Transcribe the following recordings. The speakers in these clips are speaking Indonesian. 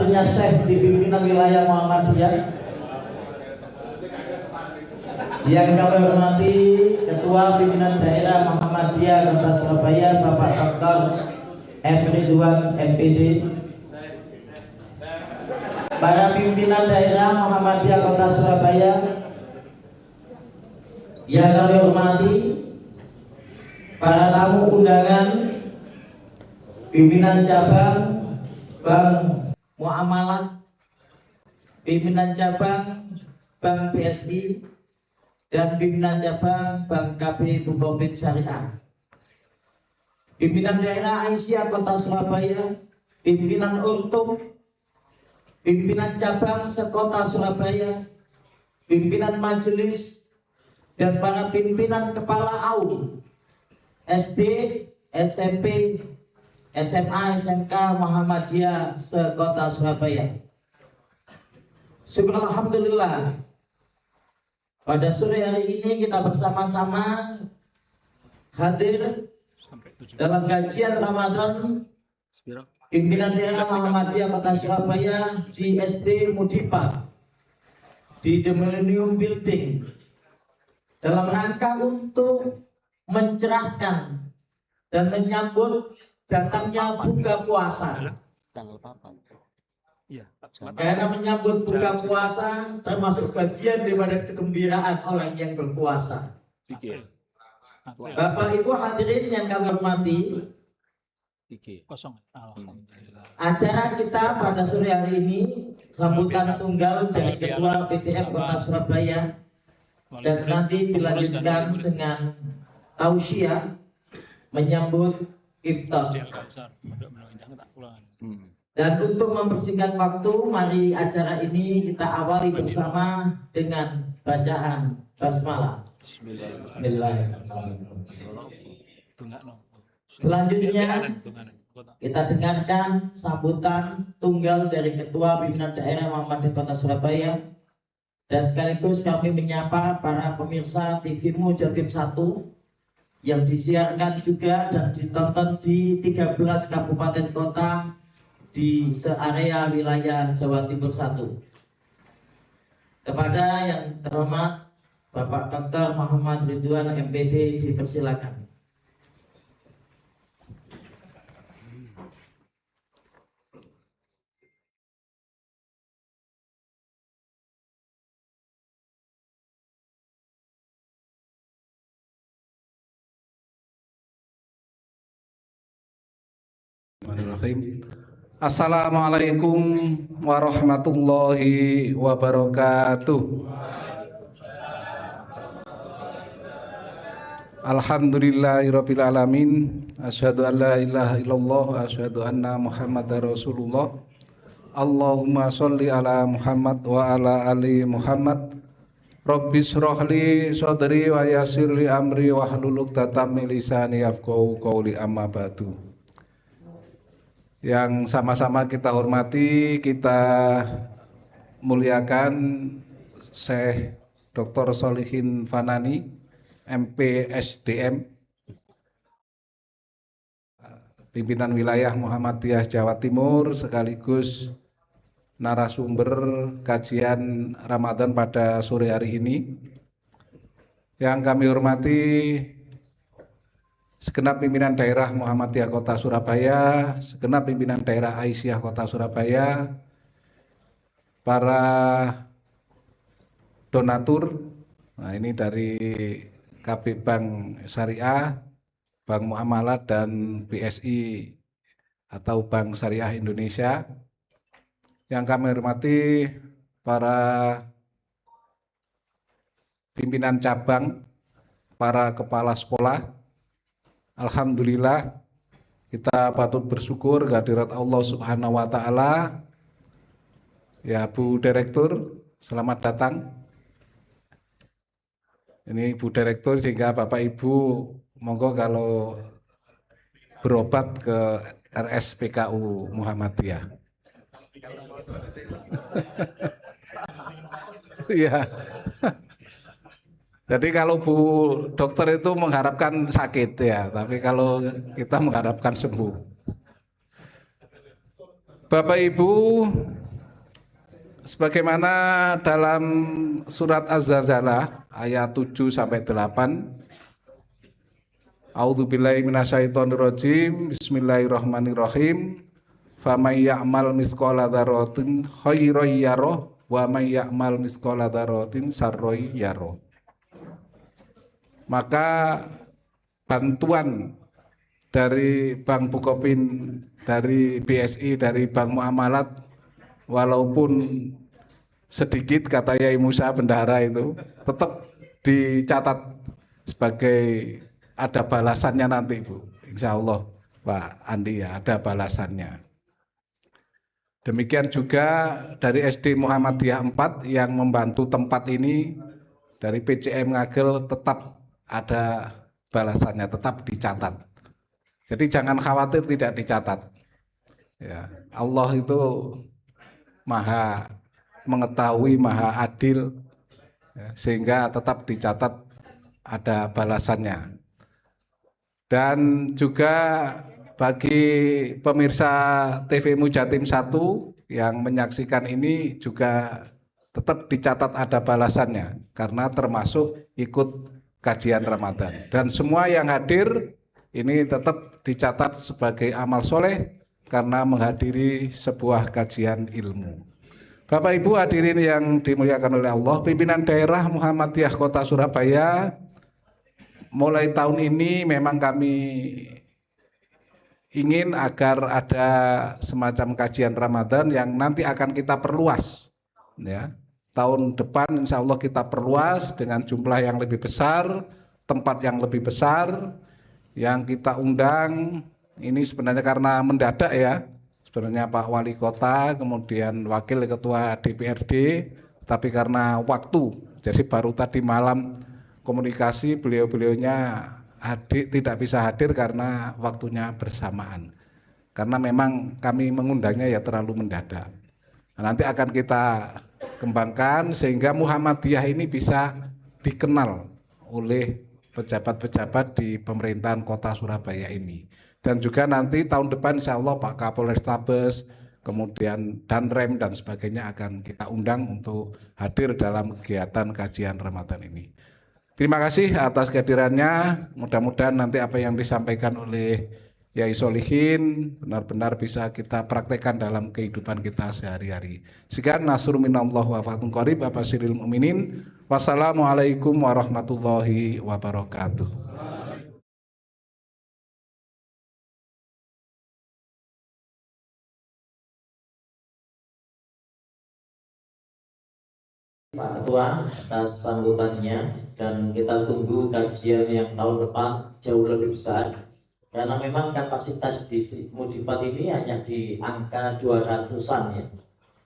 satu-satunya syekh di pimpinan wilayah Muhammadiyah yang kami hormati Ketua Pimpinan Daerah Muhammadiyah Kota Surabaya Bapak Dr. M. Ridwan MPD, para pimpinan daerah Muhammadiyah Kota Surabaya yang kami hormati, para tamu undangan, pimpinan cabang Bank Muamalah, pimpinan cabang Bank BSI, dan pimpinan cabang Bank KB Bukopin Syariah, pimpinan daerah Aisyah Kota Surabaya, pimpinan Untung, pimpinan cabang sekota Surabaya, pimpinan majelis, dan para pimpinan kepala AUM, SD, SMP, SMA, SMK Muhammadiyah sekota Surabaya. Syukur alhamdulillah, pada sore hari ini kita bersama-sama hadir dalam kajian Ramadan pimpinan daerah Muhammadiyah Kota Surabaya di SD Mudipa di The Millennium Building dalam rangka untuk mencerahkan dan menyambut datangnya buka puasa. Karena menyambut buka puasa termasuk bagian daripada kegembiraan orang yang berpuasa. Bapak Ibu hadirin yang kami hormati, acara kita pada sore hari ini sambutan tunggal dari Ketua PDM Kota Surabaya dan nanti dilanjutkan dengan tausiah menyambut iftar. Dan untuk mempersingkat waktu, mari acara ini kita awali bersama dengan bacaan basmalah. Bismillahirrahmanirrahim. Selanjutnya kita dengarkan sambutan tunggal dari Ketua Pimpinan Daerah Muhammadiyah Kota Surabaya, dan sekaligus kami menyapa para pemirsa TV Jatim 1 yang disiarkan juga dan ditonton di 13 kabupaten kota di searea wilayah Jawa Timur 1. Kepada yang terhormat Bapak Dr. Muhammad Ridwan MPD dipersilakan. Assalamualaikum warahmatullahi wabarakatuh. Alhamdulillahirabbil alamin. Asyhadu an la ilaha illallah wa asyhadu anna Muhammadar Rasulullah. Allahumma sholli ala Muhammad wa ala ali Muhammad. Rabbi shrah li sadri wa yassir li amri wahlul 'uqdatam min lisani yafqahu qawli, amma ba'du. Yang sama-sama kita hormati, kita muliakan Syekh Dr. Sholihin Fanani, MP SDM, pimpinan wilayah Muhammadiyah Jawa Timur, sekaligus narasumber kajian Ramadan pada sore hari ini. Yang kami hormati segenap pimpinan daerah Muhammadiyah Kota Surabaya, segenap pimpinan daerah Aisyah Kota Surabaya, para donatur, nah ini dari KB Bank Syariah, Bank Muamalah, dan BSI atau Bank Syariah Indonesia. Yang kami hormati para pimpinan cabang, para kepala sekolah. Alhamdulillah, kita patut bersyukur kehadirat Allah Subhanahu wa Ta'ala. Ya, Bu Direktur, selamat datang. Ini Bu Direktur, sehingga Bapak Ibu monggo kalau berobat ke RSPKU Muhammadiyah. Iya. Jadi kalau Bu Dokter itu mengharapkan sakit ya, tapi kalau kita mengharapkan sembuh. Bapak Ibu, sebagaimana dalam surat Az-Zalzalah ayat 7 sampai 8, A'udzubillahi minasyaitonirrajim. Bismillahirrahmanirrahim. Faman ya'mal misqala dzarratin khairan yarah wa may ya'mal misqala dzarratin syarran yarah. Maka bantuan dari Bank Bukopin, dari BSI, dari Bank Muamalat, walaupun sedikit, kata Yai Musa bendahara itu, tetap dicatat sebagai ada balasannya nanti, Bu. Insya Allah Pak Andi, ya ada balasannya. Demikian juga dari SD Muhammadiyah 4 yang membantu tempat ini, dari PCM Ngagel, tetap ada balasannya, tetap dicatat. Jadi jangan khawatir tidak dicatat. Ya, Allah itu maha mengetahui, maha adil, ya, sehingga tetap dicatat ada balasannya. Dan juga bagi pemirsa TV Mujatim 1 yang menyaksikan ini juga tetap dicatat ada balasannya, karena termasuk ikut kajian Ramadan. Dan semua yang hadir ini tetap dicatat sebagai amal soleh karena menghadiri sebuah kajian ilmu. Bapak Ibu hadirin yang dimuliakan oleh Allah, pimpinan daerah Muhammadiyah Kota Surabaya mulai tahun ini memang kami ingin agar ada semacam kajian Ramadan yang nanti akan kita perluas, ya. Tahun depan insya Allah kita perluas dengan jumlah yang lebih besar, tempat yang lebih besar, yang kita undang. Ini sebenarnya karena mendadak, ya. Sebenarnya Pak Wali Kota, kemudian Wakil Ketua DPRD, tapi karena waktu, jadi baru tadi malam komunikasi, beliau-beliaunya tidak bisa hadir karena waktunya bersamaan. Karena memang kami mengundangnya ya terlalu mendadak. Nah, nanti akan kita kembangkan sehingga Muhammadiyah ini bisa dikenal oleh pejabat-pejabat di pemerintahan Kota Surabaya ini. Dan juga nanti tahun depan insya Allah Pak Kapolrestabes, kemudian Danrem dan sebagainya akan kita undang untuk hadir dalam kegiatan kajian Ramadan ini. Terima kasih atas kehadirannya. Mudah-mudahan nanti apa yang disampaikan oleh Yai Solihin benar-benar bisa kita praktekkan dalam kehidupan kita sehari-hari. Sekian, nasrun minallah wa fathun qarib, abasiril mu'minin. Wassalamualaikum warahmatullahi wabarakatuh. Pak Ketua atas sambutannya, dan kita tunggu kajian yang tahun depan jauh lebih besar, karena memang kapasitas di Mudipat ini hanya di angka 200-an, ya.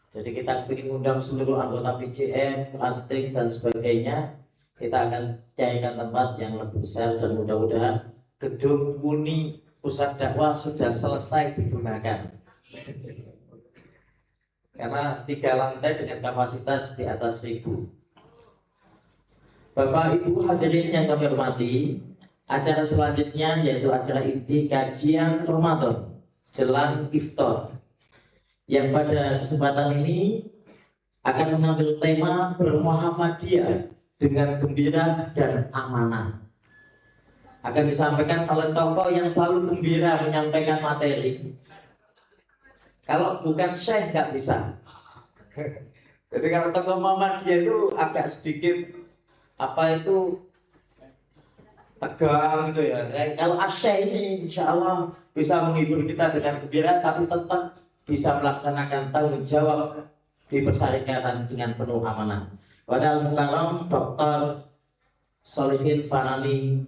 Jadi kita ingin undang seluruh anggota PCM, ranting dan sebagainya. Kita akan carikan tempat yang lebih besar dan mudah-mudahan gedung Uni Pusat Dakwah sudah selesai digunakan. Karena 3 lantai dengan kapasitas di atas 1000. Bapak Ibu hadirin yang kami hormati, acara selanjutnya yaitu acara inti kajian Ramadan jelang iftar, yang pada kesempatan ini akan mengambil tema bermuhammadiyah dengan gembira dan amanah. Akan disampaikan oleh tokoh yang selalu gembira menyampaikan materi. Kalau bukan syekh nggak bisa. Jadi kalau tokoh Muhammadiyah itu agak sedikit tegang gitu ya. Kalau asyik ini insya Allah bisa menghibur kita dengan gembira, tapi tetap bisa melaksanakan tanggung jawab di persyarikatan dengan penuh amanah. Wadal Mukarram Dr. Solihin Fanani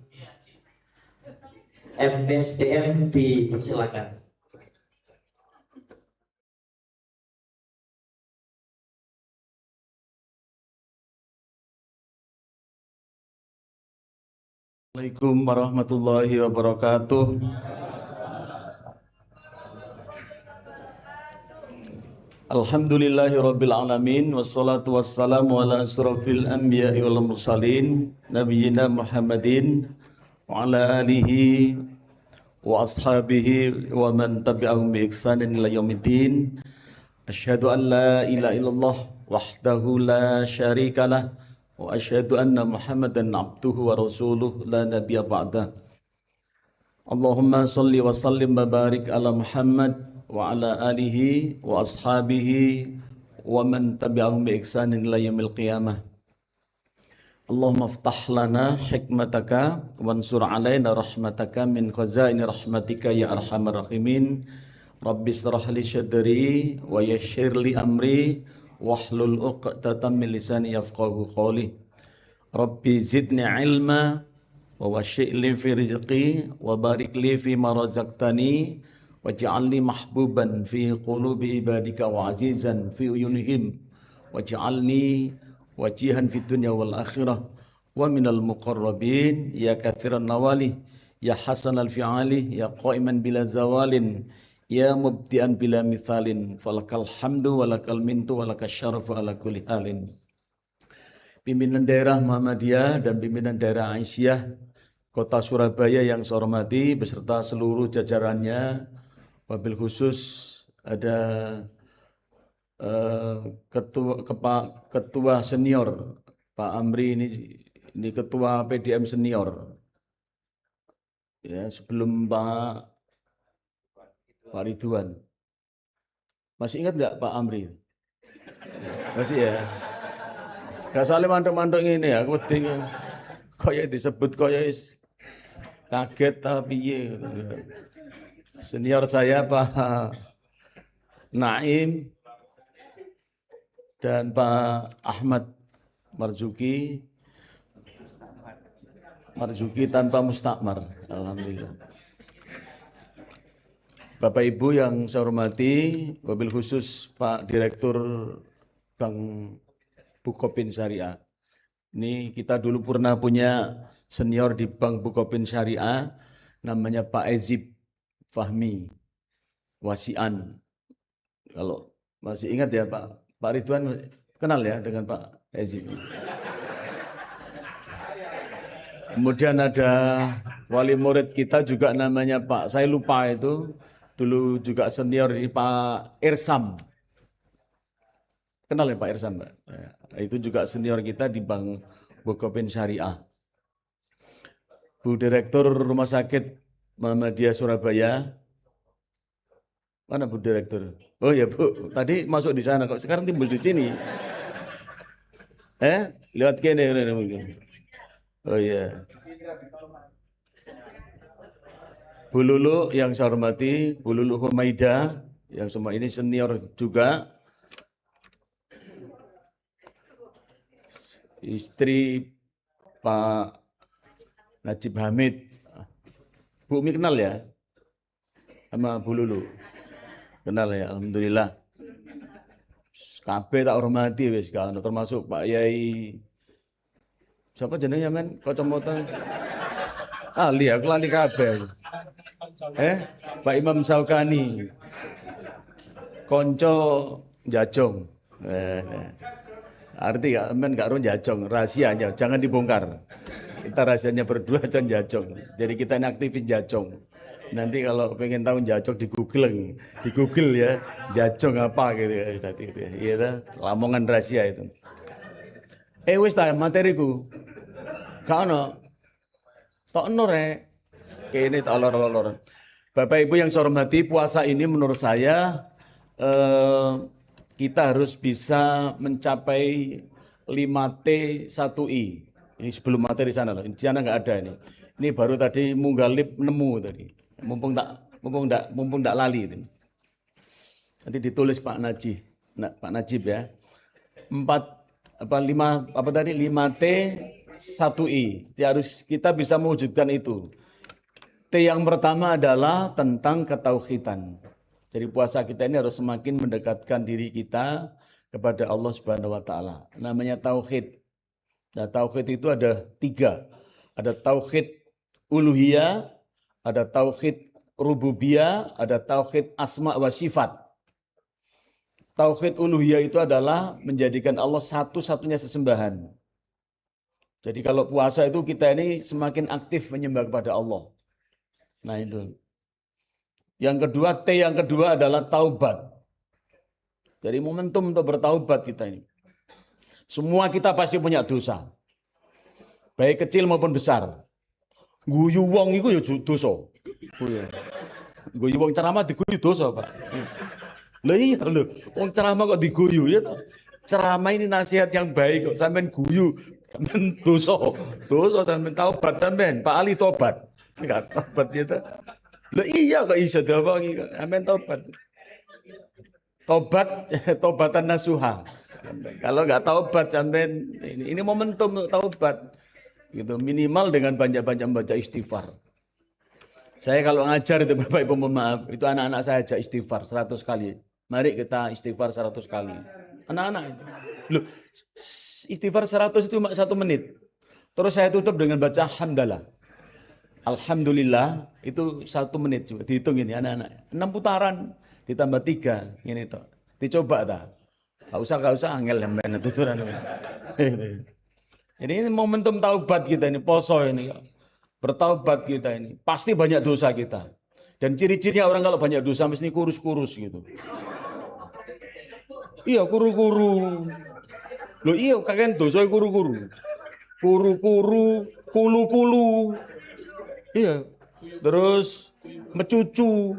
MPSDM dipersilakan. Assalamualaikum warahmatullahi wabarakatuh. Alhamdulillahi rabbil alamin, wassalatu wassalamu ala asrafil anbiya'i wal mursalin, nabiyyina Muhammadin wa ala alihi وأصحابه ومن تبعهم بإحسان إلى يوم الدين. أشهد أن لا إله إلا الله وحده لا شريك له وأشهد أن محمدا عبده ورسوله لا نبي بعده. اللهم صل وسلم وبارك على محمد وعلى آله وأصحابه ومن تبعهم بإحسان إلى يوم القيامة. اللهم افتح لنا حكمتك وانصر علينا رحمتك من خزائن رحمتك يا أرحم الراحمين. رب اشرح لي صدري ويسر لي أمري واحلل عقدة من لساني يفقهوا قولي. ربي زدني علما ووسع لي في رزقي وبارك لي فيما رزقتني واجعلني محبوبا في قلوب عبادك وعزيزا في عيونهم واجعلني وجيها في الدنيا والآخرة ومن المقربين يا كثير النوال يا حسن الفعال يا قائما بلا زوال يا مبدئا بلا مثال فلك الحمد ولك المنت ولك الشرف على كل حال. Pimpinan daerah Muhammadiyah dan pimpinan daerah Aisyah Kota Surabaya yang saya hormati beserta seluruh jajarannya, wabil khusus ada ketua senior Pak Amri, ini ketua PDM senior ya, sebelum Pak Ridwan. Masih ingat nggak Pak Amri? Masih ya? Gak saling mantuk-mantuk ini ya, aku kayak disebut kayak kaget tapi ya. Senior saya Pak Naim dan Pak Ahmad Marzuki tanpa mustakmar, alhamdulillah. Bapak Ibu yang saya hormati, wabil khusus Pak Direktur Bank Bukopin Syariah. Ini kita dulu pernah punya senior di Bank Bukopin Syariah, namanya Pak Ezib Fahmi Wasian. Kalau masih ingat ya Pak Ridwan kenal ya dengan Pak Ezib. Kemudian ada wali murid kita juga namanya Pak, saya lupa itu, dulu juga senior di Pak Irsam. Kenal ya Pak Irsam, Pak? Itu juga senior kita di Bank Bukopin Syariah. Bu Direktur Rumah Sakit Muhammadiyah Surabaya. Mana Bu Direktur? Oh ya Bu, tadi masuk di sana kok, sekarang timbus di sini. Lewat kene mungkin. Oh iya. Bu Lulu yang saya hormati, Bu Lulu Humaida, yang semua ini senior juga. Istri Pak Najib Hamid. Bu Umi kenal ya sama Bu Lulu? Kenal ya, alhamdulillah. Kabeh tak hormati wis kan, termasuk Pak Yai. Siapa jenenge men? Kacamata. Ali aku lali kabeh. Pak Imam Saukani. Konco Jajong. Arti men gak ron jajong, rahasianya jangan dibongkar. Kita rahasianya berdua jangan jajong. Jadi kita ini aktivis jajong. Nanti kalau pengen tahu jajong di Google ya, jajong apa gitu ya, gitu ya. Iya, lamongan rahasia itu. Wis ta materiku. Gak ono. Tok nore. Kene tak lor-lor. Bapak Ibu yang saya hormati, puasa ini menurut saya kita harus bisa mencapai 5T1I. Ini sebelum materi sana loh. Di sana nggak ada ini. Ini baru tadi munggalip nemu tadi. Mumpung tak lali itu. Nanti ditulis Pak Najib ya. 5T1I. Kita bisa mewujudkan itu. T yang pertama adalah tentang ketauhidan. Jadi puasa kita ini harus semakin mendekatkan diri kita kepada Allah Subhanahu wa Ta'ala. Namanya tauhid. Nah, tauhid itu ada 3. Ada tauhid uluhiyah, ada tauhid rububiyah, ada tauhid asma wa sifat. Tauhid uluhiyah itu adalah menjadikan Allah satu-satunya sesembahan. Jadi kalau puasa itu kita ini semakin aktif menyembah kepada Allah. Nah itu. Yang kedua, T yang kedua adalah taubat. Jadi momentum untuk bertaubat kita ini. Semua kita pasti punya dosa. Baik kecil maupun besar. Guyu wong iku ya dosa. Guyu wong ceramah diguyu dosa, Pak. Lah iya lho, wong ceramah kok diguyu ya toh. Ceramah ini nasihat yang baik kok sampean guyu. Sampean dosa. Dosa sampean taubat sampean. Pak Ali tobat. Enggak tobat ya toh. Lah iya kok iso diomongi kok. Sampean tobat. Tobat, tobatan nasuha. Kalau nggak taubat sampean ini momentum untuk taubat. Gitu, minimal dengan banyak-banyak membaca istighfar. Saya kalau ngajar itu Bapak Ibu mohon maaf, itu anak-anak saya ajak istighfar 100 kali. Mari kita istighfar 100 kali. Anak-anak itu. Loh, istighfar 100 itu cuma 1 menit. Terus saya tutup dengan baca hamdalah. Alhamdulillah itu 1 menit coba dihitung ini anak-anak. 6 putaran ditambah 3 ini toh. Dicoba dah. Gak usah angel sampean tuturan. Jadi ini momentum taubat kita ini, poso ini. Bertaubat kita ini. Pasti banyak dosa kita. Dan ciri-cirinya orang kalau banyak dosa mesti kurus-kurus gitu. Iya, kuru-kuru. Loh iya, kakek dosa kuru-kuru. Kuru-kuru, kulu-kulu. Iya. Terus mecucu.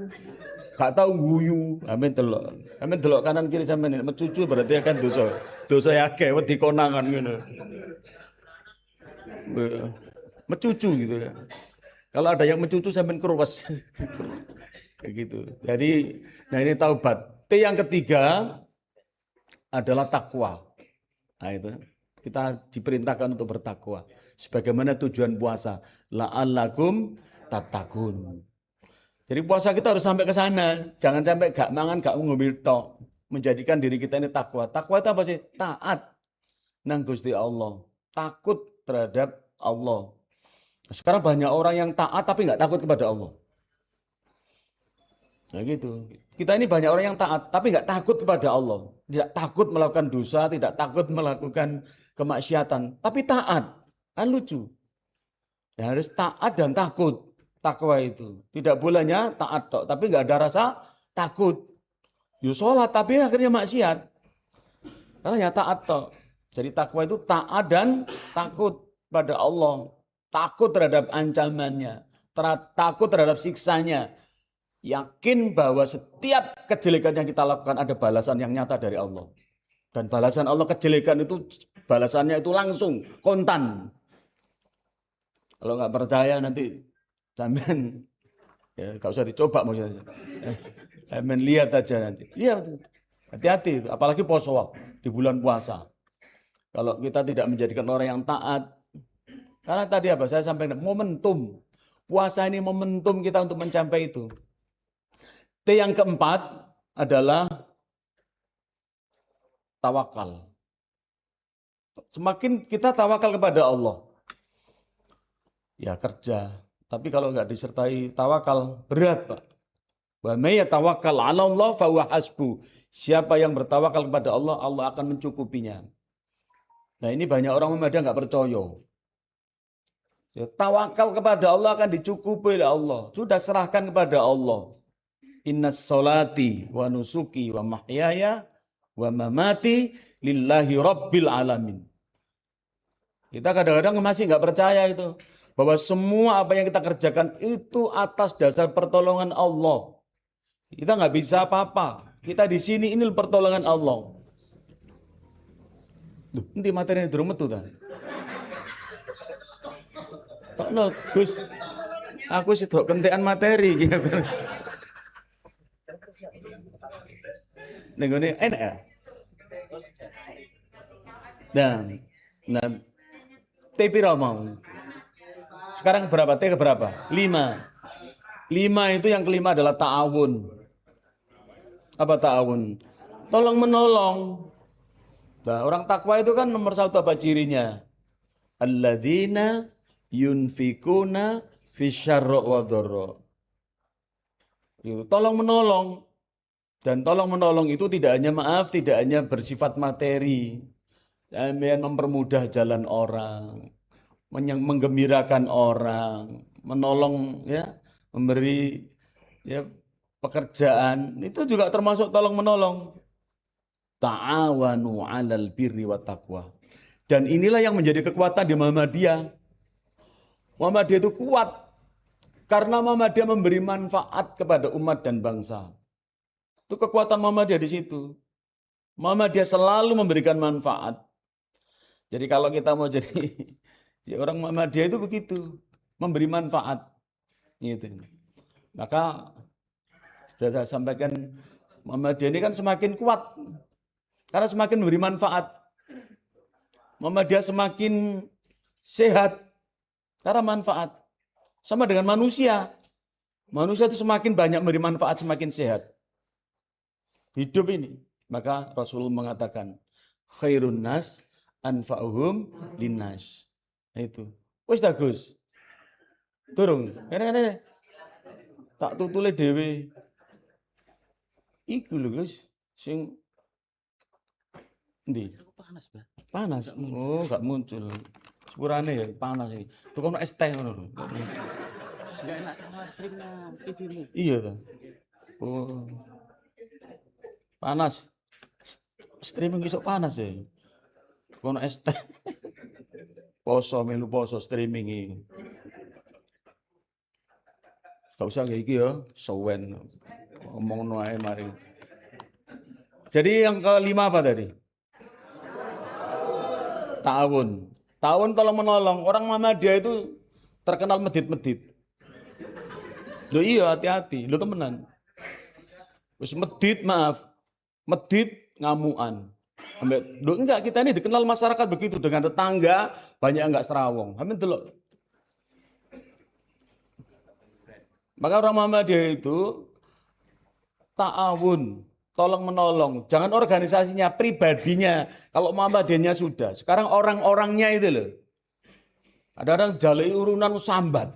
Gak tahu guyu. Amin delok. Amin delok kanan kiri sampean mecucu berarti akan dosa. Dosa ya akeh wedi konangan ngono. Mecucu gitu ya. Kalau ada yang mencucu sampean keruwas. Kayak gitu. Jadi nah ini taubat. T yang ketiga adalah takwa. Nah itu kita diperintahkan untuk bertakwa. Sebagaimana tujuan puasa, la'allakum tattaqun. Jadi puasa kita harus sampai ke sana. Jangan sampai gak mangan, gak ngombe tok. Menjadikan diri kita ini takwa. Takwa itu apa sih? Taat nang Gusti Allah. Takut terhadap Allah. Sekarang banyak orang yang taat tapi nggak takut kepada Allah. Nah gitu. Kita ini banyak orang yang taat tapi nggak takut kepada Allah. Tidak takut melakukan dosa, tidak takut melakukan kemaksiatan, tapi taat. Kan lucu. Ya, harus taat dan takut. Takwa itu. Tidak bolehnya taat tok, tapi nggak ada rasa takut. Yo sholat tapi akhirnya maksiat. Karena ya taat tok. Jadi takwa itu taat dan takut pada Allah. Takut terhadap ancamannya. Takut terhadap siksanya. Yakin bahwa setiap kejelekan yang kita lakukan ada balasan yang nyata dari Allah. Dan balasan Allah kejelekan itu, balasannya itu langsung, kontan. Kalau nggak percaya nanti sampean ya nggak usah dicoba maksudnya. Sampean lihat aja nanti. Iya, hati-hati. Apalagi poso di bulan puasa. Kalau kita tidak menjadikan orang yang taat. Karena tadi apa? Saya sampaikan momentum. Puasa ini momentum kita untuk mencapai itu. T yang keempat adalah tawakal. Semakin kita tawakal kepada Allah, ya kerja. Tapi kalau nggak disertai tawakal, berat Pak. Wa may yatawakkal 'ala Allah fa huwa hasbuh. Siapa yang bertawakal kepada Allah, Allah akan mencukupinya. Nah ini banyak orang Muhammadiyah nggak percaya. Ya, tawakal kepada Allah akan dicukupi oleh Allah. Sudah serahkan kepada Allah. Innas salati wa nusuki wa mahyaya wa mamati lillahi rabbil alamin. Kita kadang-kadang masih nggak percaya itu. Bahwa semua apa yang kita kerjakan itu atas dasar pertolongan Allah. Kita nggak bisa apa-apa. Kita di sini ini pertolongan Allah. Duh, nanti materi ini durung metu ta. Tokno Gus. Aku sih tok kentekan materi gitu. Ning ngene enak ya. Nah, T pira mau? Sekarang berapa? T ke berapa? 5. 5 itu yang kelima adalah ta'awun. Apa ta'awun? Tolong menolong. Nah, orang takwa itu kan nomor 1 apa cirinya? Alladzina yunfikuna fisyarra wa dharra. Tolong menolong. Dan tolong menolong itu tidak hanya bersifat materi. Mempermudah jalan orang, menggembirakan orang, menolong ya, memberi ya pekerjaan, itu juga termasuk tolong menolong. Ta'awanu 'alal birri wat taqwa. Dan inilah yang menjadi kekuatan di Muhammadiyah. Muhammadiyah itu kuat karena Muhammadiyah memberi manfaat kepada umat dan bangsa. Itu kekuatan Muhammadiyah di situ. Muhammadiyah selalu memberikan manfaat. Jadi kalau kita mau jadi ya orang Muhammadiyah itu begitu, memberi manfaat. Gitu. Maka sudah saya sampaikan, Muhammadiyah ini kan semakin kuat karena semakin memberi manfaat. Muhammadiyah semakin sehat karena manfaat. Sama dengan manusia. Manusia itu semakin banyak memberi manfaat, semakin sehat. Hidup ini. Maka Rasulullah mengatakan, khairun nas anfa'uhum linnas. Itu. Wis dah Gus. Turung. Ini. Tak tutule dhewe. Iku lho Gus. Sing ndi? Panas, Pak. Panas. Oh, gak muncul. Sepurane ya panas iki. Tukono es teh ngono lho. Enggak enak sama streamnya TV-mu. Iya ta. Oh. Panas. Streaming iso panas ya. Kono es teh. Poso melu poso streaming iki. Gak usah kayak iki ya, sowen. Ngomongno ae mari. Jadi yang kelima apa tadi? Ta'awun. Ta'awun tolong menolong. Orang Muhammadiyah itu terkenal medit-medit. Loh iya, hati-hati. Loh temenan. Wis medit, maaf. Medit ngamuan. Loh enggak, kita ini dikenal masyarakat begitu. Dengan tetangga, banyak enggak serawong. Amin delok. Maka orang Muhammadiyah itu ta'awun. Tolong menolong, jangan organisasinya, pribadinya. Kalau Muhammadiyahnya sudah, sekarang orang-orangnya itu loh. Ada orang jalai urunan sambat.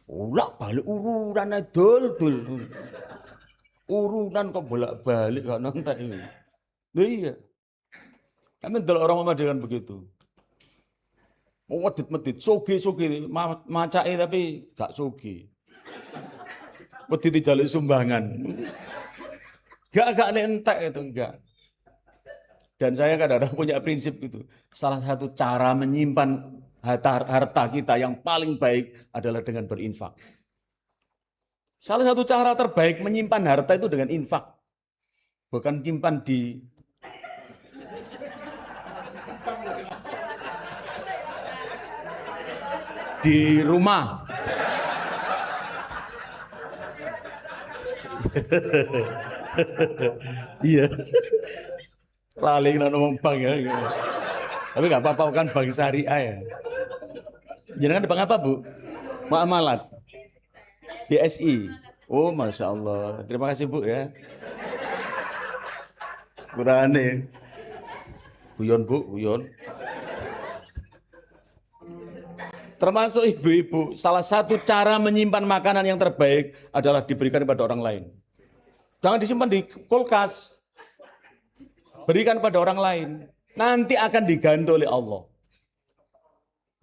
Ulak balik urunan dul. Urunan kok bolak-balik kok nonton ini. Loh iya. Kami adalah orang Muhammadiyah kan begitu. Medit-medit, sogi, macai tapi gak sogi. Medit jalai sumbangan. Gak nentek itu, enggak. Dan saya kadang-kadang punya prinsip itu. Salah satu cara menyimpan harta kita yang paling baik adalah dengan berinfak. Salah satu cara terbaik menyimpan harta itu dengan infak. Bukan simpan di rumah. Iya. Lali ngomong bank ya. Tapi nggak apa-apa kan bank syariah ya. Jangan bank apa Bu? Muamalat. BSI. Oh Masya Allah. Terima kasih Bu ya. Kurane. Guyon Bu, guyon. Termasuk ibu-ibu, salah satu cara menyimpan makanan yang terbaik adalah diberikan kepada orang lain. Jangan disimpan di kulkas. Berikan pada orang lain. Nanti akan diganti oleh Allah.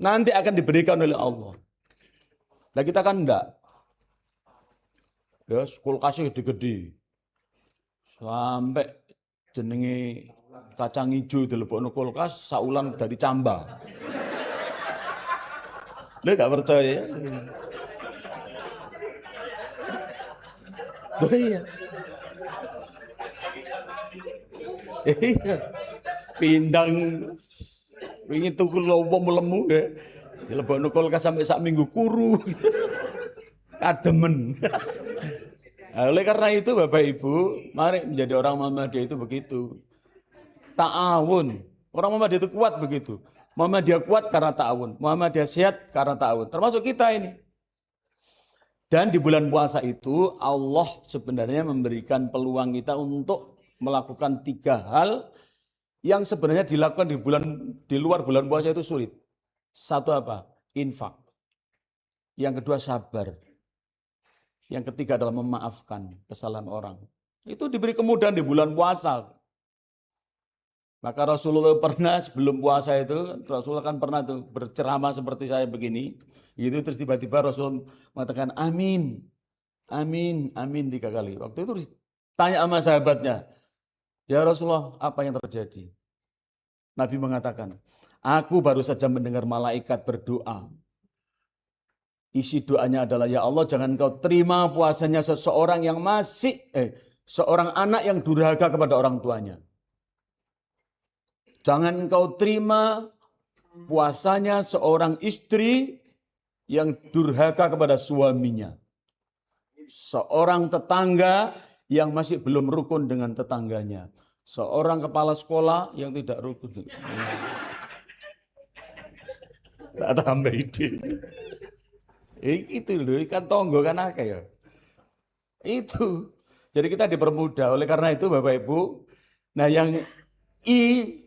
Nanti akan diberikan oleh Allah. Nah kita kan enggak. Ya, kulkasnya gede-gede. Sampai jenenge kacang hijau dilebokno kulkas, saulan dadi camba. Lu gak percaya? Oh iya. Iya. Pindang ingin tuku lopo melemu ya. Dilebokno kulkas sampai sak minggu kuru. Kademen. Nah, oleh karena itu Bapak Ibu, mari menjadi orang Muhammadiyah itu begitu. Ta'awun. Orang Muhammadiyah itu kuat begitu. Muhammadiyah kuat karena ta'awun. Muhammadiyah sehat karena ta'awun. Termasuk kita ini. Dan di bulan puasa itu Allah sebenarnya memberikan peluang kita untuk melakukan 3 hal yang sebenarnya dilakukan di luar bulan puasa itu sulit. Satu apa? Infak. Yang kedua sabar. Yang ketiga adalah memaafkan kesalahan orang. Itu diberi kemudahan di bulan puasa. Maka Rasulullah pernah sebelum puasa itu, Rasulullah kan pernah tuh berceramah seperti saya begini. Gitu terus tiba-tiba Rasul mengatakan amin. Amin, amin 3 kali. Waktu itu tanya sama sahabatnya, ya Rasulullah, apa yang terjadi? Nabi mengatakan, aku baru saja mendengar malaikat berdoa. Isi doanya adalah, ya Allah, jangan kau terima puasanya seseorang yang seorang anak yang durhaka kepada orang tuanya. Jangan kau terima puasanya seorang istri yang durhaka kepada suaminya. Seorang tetangga yang masih belum rukun dengan tetangganya. Seorang kepala sekolah yang tidak rukun. Tak tambah ide. Itu loh, ikan tonggo kan akeh ya. Itu. Jadi kita dipermudah. Oleh karena itu Bapak Ibu, nah yang I-nya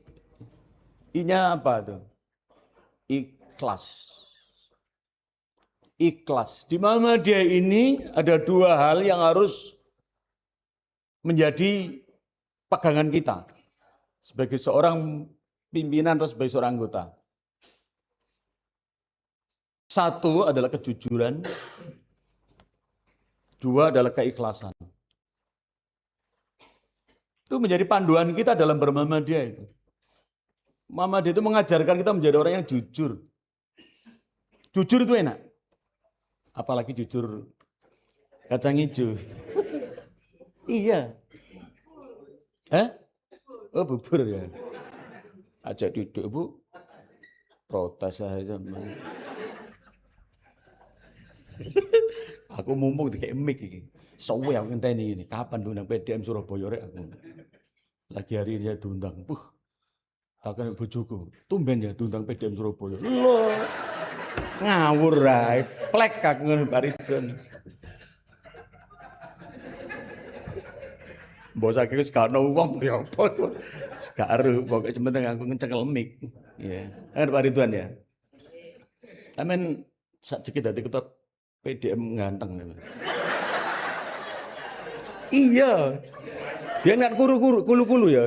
apa tuh? Ikhlas. Ikhlas. Di Muhammadiyah ini ada 2 hal yang harus menjadi pegangan kita sebagai seorang pimpinan atau sebagai seorang anggota. 1 adalah kejujuran, 2 adalah keikhlasan. Itu menjadi panduan kita dalam bermuhammadiyah itu. Muhammadiyah itu mengajarkan kita menjadi orang yang jujur. Jujur itu enak. Apalagi jujur kacang hijau. Iya. Oh bubur ya. Ajak duduk Bu. Protes aja. Aku mumpung kayak mic iki. Sowe aku ngenteni ini. Kapan diundang PDM Surabaya rek aku. Lagi hari ini diundang. Takkan bojoku. Tumben ya diundang PDM Surabaya. Loh. Ngawur rae. Plek aku ngono Baridon. Mbok saiki wis gak ono wong ya apa. Gak aru pokoke sementing aku ngecekel mic. Ya. Kan Baridon ya. Amen sak cekit dadi ketua PDM ganteng. Iya. Dia nggak kulu-kulu ya.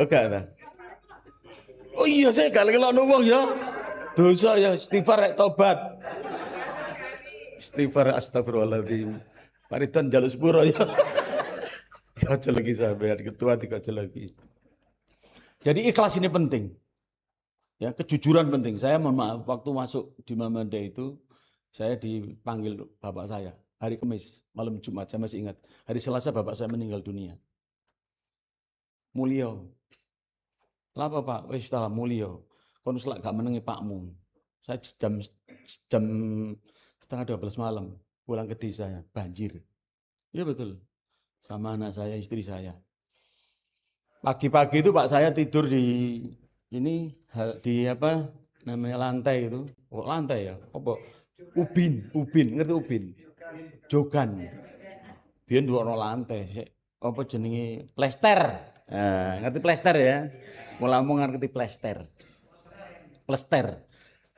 Oke nah. Oh iya saya gak ngelokno wong ya. Dosa ya istighfar rek tobat. Istighfar astagfirullahaladzim. Paritan jaluk sepuro ya. Aja lagi sampai ketua tiga aja lagi. Jadi ikhlas ini penting. Ya, kejujuran penting. Saya mohon maaf waktu masuk di Muhammadiyah itu saya dipanggil bapak saya hari Kamis malam Jumat, saya masih ingat. Hari Selasa bapak saya meninggal dunia. Mulio. Lapa Pak? Wis ta mulio. Kon selak gak menengi pakmu. Saya jam 11:30 malam pulang ke desa banjir. Iya betul. Sama anak saya, istri saya. Pagi-pagi itu Pak saya tidur di apa namanya lantai itu. Oh, lantai ya? Apa? Ubin, ngerti ubin? Jogan. Biyen duwono lantai. Apa jenenge? Plester. Nah, ngerti plester ya? Mulamu ngerti plester.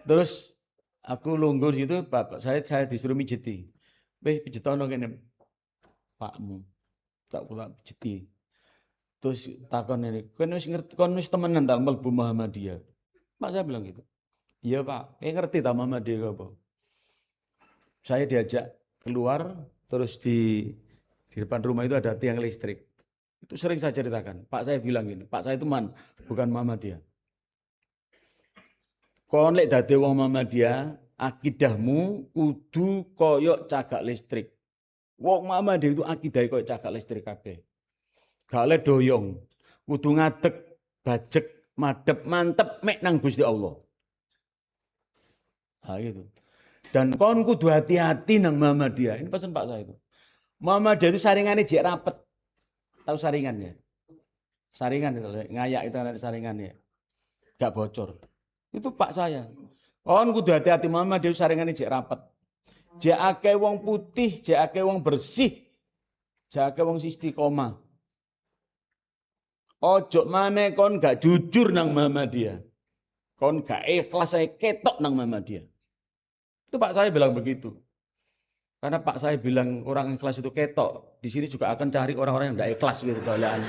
Terus aku lungguh situ, bapak saya disuruh mijiti. Pijetono kene pakmu. Tak kula pijeti. Terus takon ini, kon wis temenan ta mlebu Muhammadiyah. Pak saya bilang gitu. Iya Pak, ngerti ta Muhammadiyah apa? Saya diajak keluar, terus di depan rumah itu ada tiang listrik. Itu sering saya ceritakan. Pak saya bilang gini, Pak saya itu bukan Muhammadiyah. Kon lek dadi wong Muhammadiyah, akidahmu kudu koyok cagak listrik. Wong Muhammadiyah itu akidah koyok cagak listrik kabeh. Gak oleh doyong, kudu ngadeg, bajek, madep, mantep, mek nang Gusti Allah. Nah gitu. Dan kon kudu hati-hati nang Muhammadiyah. Ini pesan Pak saya itu. Muhammadiyah itu saringannya jek rapet. Tahu saringannya? Saringan itu, ngayak itu ada saringannya. Gak bocor. Itu Pak saya. Kon kudu hati-hati Muhammadiyah saringannya jek rapet. Jek akeh wong putih, jek akeh wong bersih, jek akeh wong istiqomah. Ojo maneh kon gak jujur nang Muhammadiyah. Kon gak ikhlas saya ketok nang Muhammadiyah. Itu Pak saya bilang begitu. Karena Pak saya bilang orang ikhlas itu ketok. Di sini juga akan cari orang-orang yang gak ikhlas gitu kalian.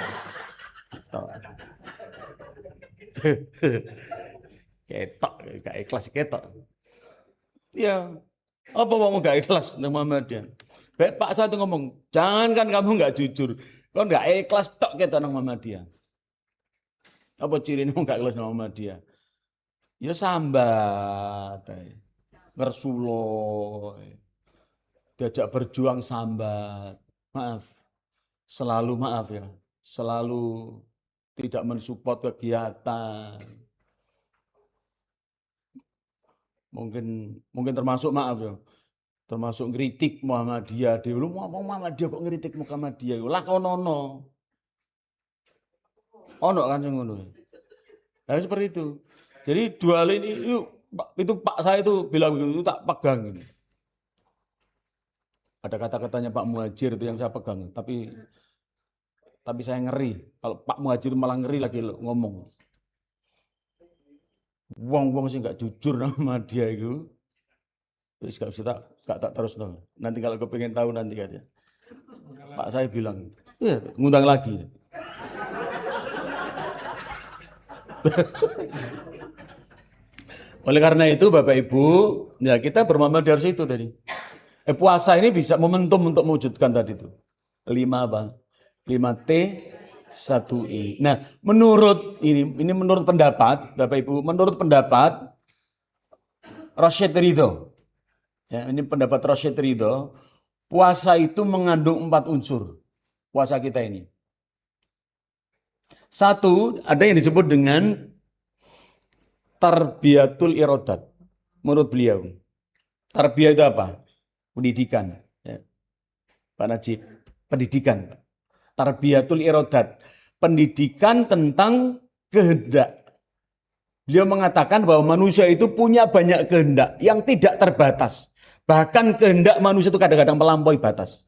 Ketok, gak ikhlas ketok. Ya, apa mau nggak ikhlas nang Muhammadiyah? Baik Pak Satu ngomong, jangan kan kamu nggak jujur, kau nggak ikhlas tok kita nang Muhammadiyah. Apa cirinya nggak ikhlas nang Muhammadiyah? Ya sambat, ngersulo, diajak berjuang sambat, maaf, selalu maaf ya, selalu tidak mensupport kegiatan. Mungkin termasuk maaf ya, termasuk ngeritik Muhammadiyah. Dia lu mau Muhammadiyah kok ngeritik Muhammadiyah? Lah kono ono kan sing ngono. Nah, seperti itu. Jadi dua hal ini itu Pak saya itu bilang begitu, itu tak pegang ini. Ada kata-katanya Pak Muhajir itu yang saya pegang, tapi saya ngeri. Kalau Pak Muhajir malah ngeri lagi ngomong. Wong-wong sih nggak jujur nama dia itu. Terus gak tak terus dong. Nanti kalau gue pengen tahu nanti aja. Pak saya bilang, iya ngundang lagi. Oleh karena itu Bapak Ibu, ya kita bermuamalah dari situ tadi. Puasa ini bisa momentum untuk mewujudkan tadi itu. 5 apa? 5T 1I. Nah, menurut ini menurut pendapat Bapak Ibu, menurut pendapat Rasyid Ridho. Ya, ini pendapat Rasyid Ridho, puasa itu mengandung 4 unsur. Puasa kita ini. 1, ada yang disebut dengan tarbiyatul irodat. Menurut beliau, tarbiyah itu apa? Pendidikan. Ya. Pak Najib, pendidikan. Tarbiyatul irodat. Pendidikan tentang kehendak. Beliau mengatakan bahwa manusia itu punya banyak kehendak yang tidak terbatas. Bahkan kehendak manusia itu kadang-kadang melampaui batas.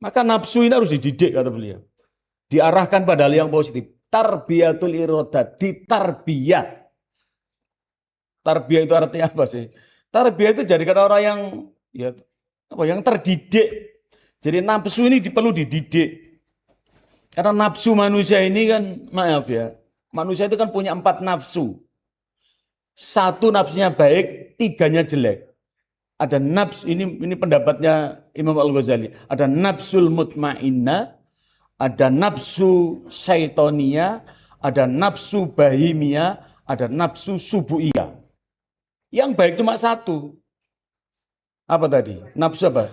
Maka nafsu ini harus dididik, kata beliau. Diarahkan pada hal yang positif. Tarbiyatul irodat, ditarbiyah. Tarbiyah itu artinya apa sih? Tarbiyah itu jadikan orang yang terdidik. Jadi nafsu ini perlu dididik. Karena nafsu manusia ini kan, maaf ya, manusia itu kan punya 4 nafsu. 1 nafsunya baik, 3-nya jelek. Ada nafsu, ini pendapatnya Imam Al-Ghazali. Ada nafsul mutmainnah, ada nafsu syaitonia, ada nafsu bahimia, ada nafsu subu'iyah. Yang baik cuma 1. Apa tadi? Nafsu apa?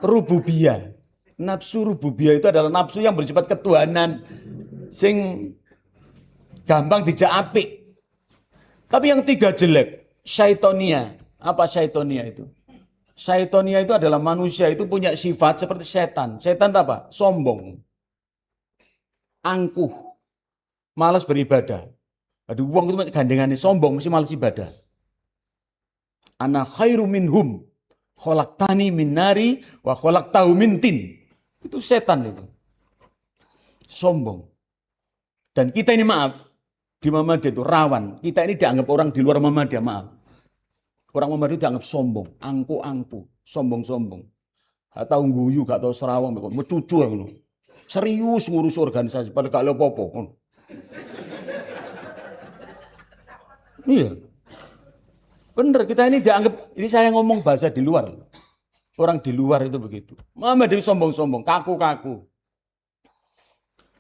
Rububiyah. Nafsu rububiyah itu adalah nafsu yang bersifat ketuhanan. Sing gampang dijak apik. Tapi yang 3 jelek. Syaitonia. Apa syaitonia itu? Syaitonia itu adalah manusia itu punya sifat seperti setan. Setan itu apa? Sombong. Angkuh. Malas beribadah. Aduh, uang itu gandengannya sombong, mesti malas ibadah. Ana khairu minhum. Khalaqtani min nari wa khalaqtahu min tin. Itu setan itu. Sombong. Dan kita ini maaf, di Muhammadiyah itu rawan. Kita ini dianggap orang di luar Muhammadiyah, maaf. Orang Muhammadiyah dianggap sombong, angku-angku, sombong-sombong. Gak tahu guyu, gak tahu serawang, mencucu aku. Serius ngurus organisasi, pada gak ada apa-apa. Iya. Bener, kita ini dianggap, ini saya ngomong bahasa di luar. Orang di luar itu begitu. Muhammadiyah sombong-sombong, kaku-kaku.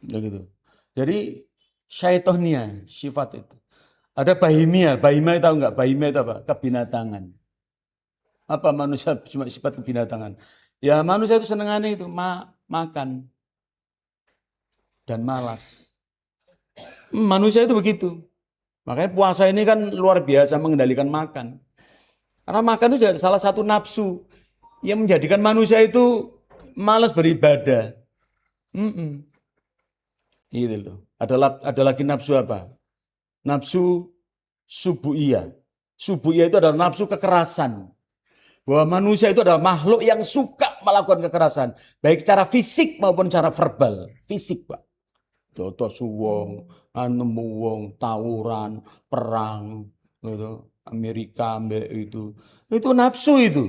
Begitu. Jadi syaitonia, sifat itu. Ada bahimia, bahimia tahu nggak? Bahimia itu apa? Kebinatangan. Apa manusia cuma sifat kebinatangan? Ya manusia itu senengannya itu makan dan malas. Manusia itu begitu. Makanya puasa ini kan luar biasa mengendalikan makan. Karena makan itu juga salah satu nafsu yang menjadikan manusia itu malas beribadah. Gitu loh. Ada lagi nafsu apa? Nafsu subu'iyah. Subu'iyah itu adalah nafsu kekerasan. Bahwa manusia itu adalah makhluk yang suka melakukan kekerasan. Baik secara fisik maupun secara verbal. Fisik, Pak. Joto suwong, anemu wong, tawuran, perang, gitu. Amerika itu nafsu itu.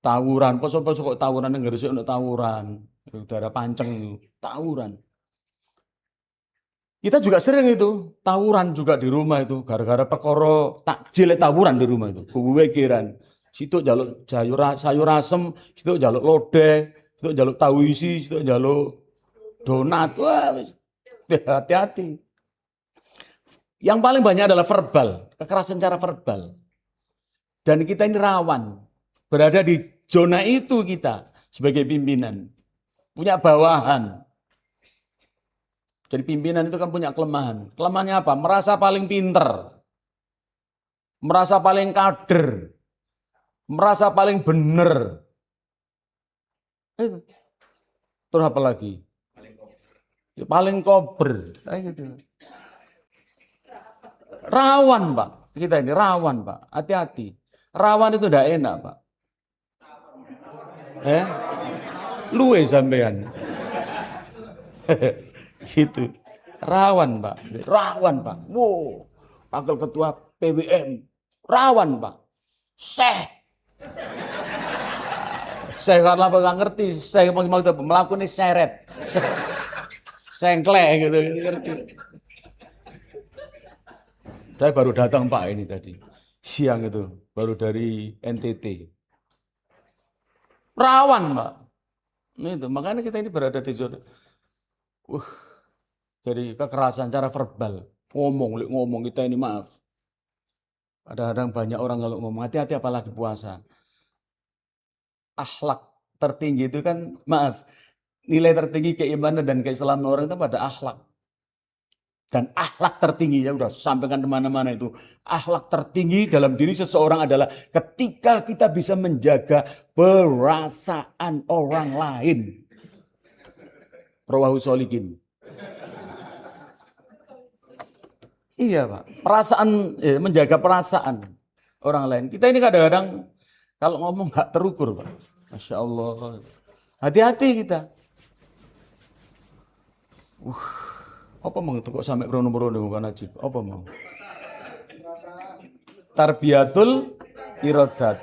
Tawuran, kok tawuran enggak harus untuk tawuran. Udara panceng, tawuran. Kita juga sering itu tawuran juga di rumah itu gara-gara perkara takjil tawuran di rumah itu. Kewekiran. Situ jaluk sayur asem, situ jaluk lodeh, situ jaluk tahu isi, situ jaluk donat. Wah, hati-hati. Yang paling banyak adalah verbal, kekerasan secara verbal. Dan kita ini rawan berada di zona itu kita sebagai pimpinan. Punya bawahan. Jadi pimpinan itu kan punya kelemahan. Kelemahannya apa? Merasa paling pinter. Merasa paling kader. Merasa paling bener. Terus apa lagi? Paling kober. Gitu. Rawan, Pak. Kita ini rawan, Pak. Hati-hati. Rawan itu tidak enak, Pak. Luwe sampean. Gitu. Rawan, Pak. Rawan, Pak. Wow. Wakil ketua PWM. Rawan, Pak. Saya karena apa nggak ngerti. Saya mau melakukan seret. Sengkle gitu. Ngerti. Saya baru datang Pak ini tadi. Siang itu. Baru dari NTT. Rawan, Pak. Itu. Makanya kita ini berada di zona. Jadi kekerasan cara verbal, ngomong kita ini maaf. Kadang-kadang banyak orang kalau ngomong hati-hati apalagi puasa. Akhlak tertinggi itu kan maaf. Nilai tertinggi keimanan dan keislaman orang itu pada akhlak. Dan akhlak tertinggi ya udah sampaikan kemana-mana itu. Akhlak tertinggi dalam diri seseorang adalah ketika kita bisa menjaga perasaan orang lain. Rawahu Sholikin. Iya Pak, perasaan, menjaga perasaan orang lain. Kita ini kadang-kadang kalau ngomong gak terukur Pak. Masya Allah. Hati-hati kita. Apa mau kok sampai berono-berono bukan najib? Apa mau? Tarbiyatul irodat.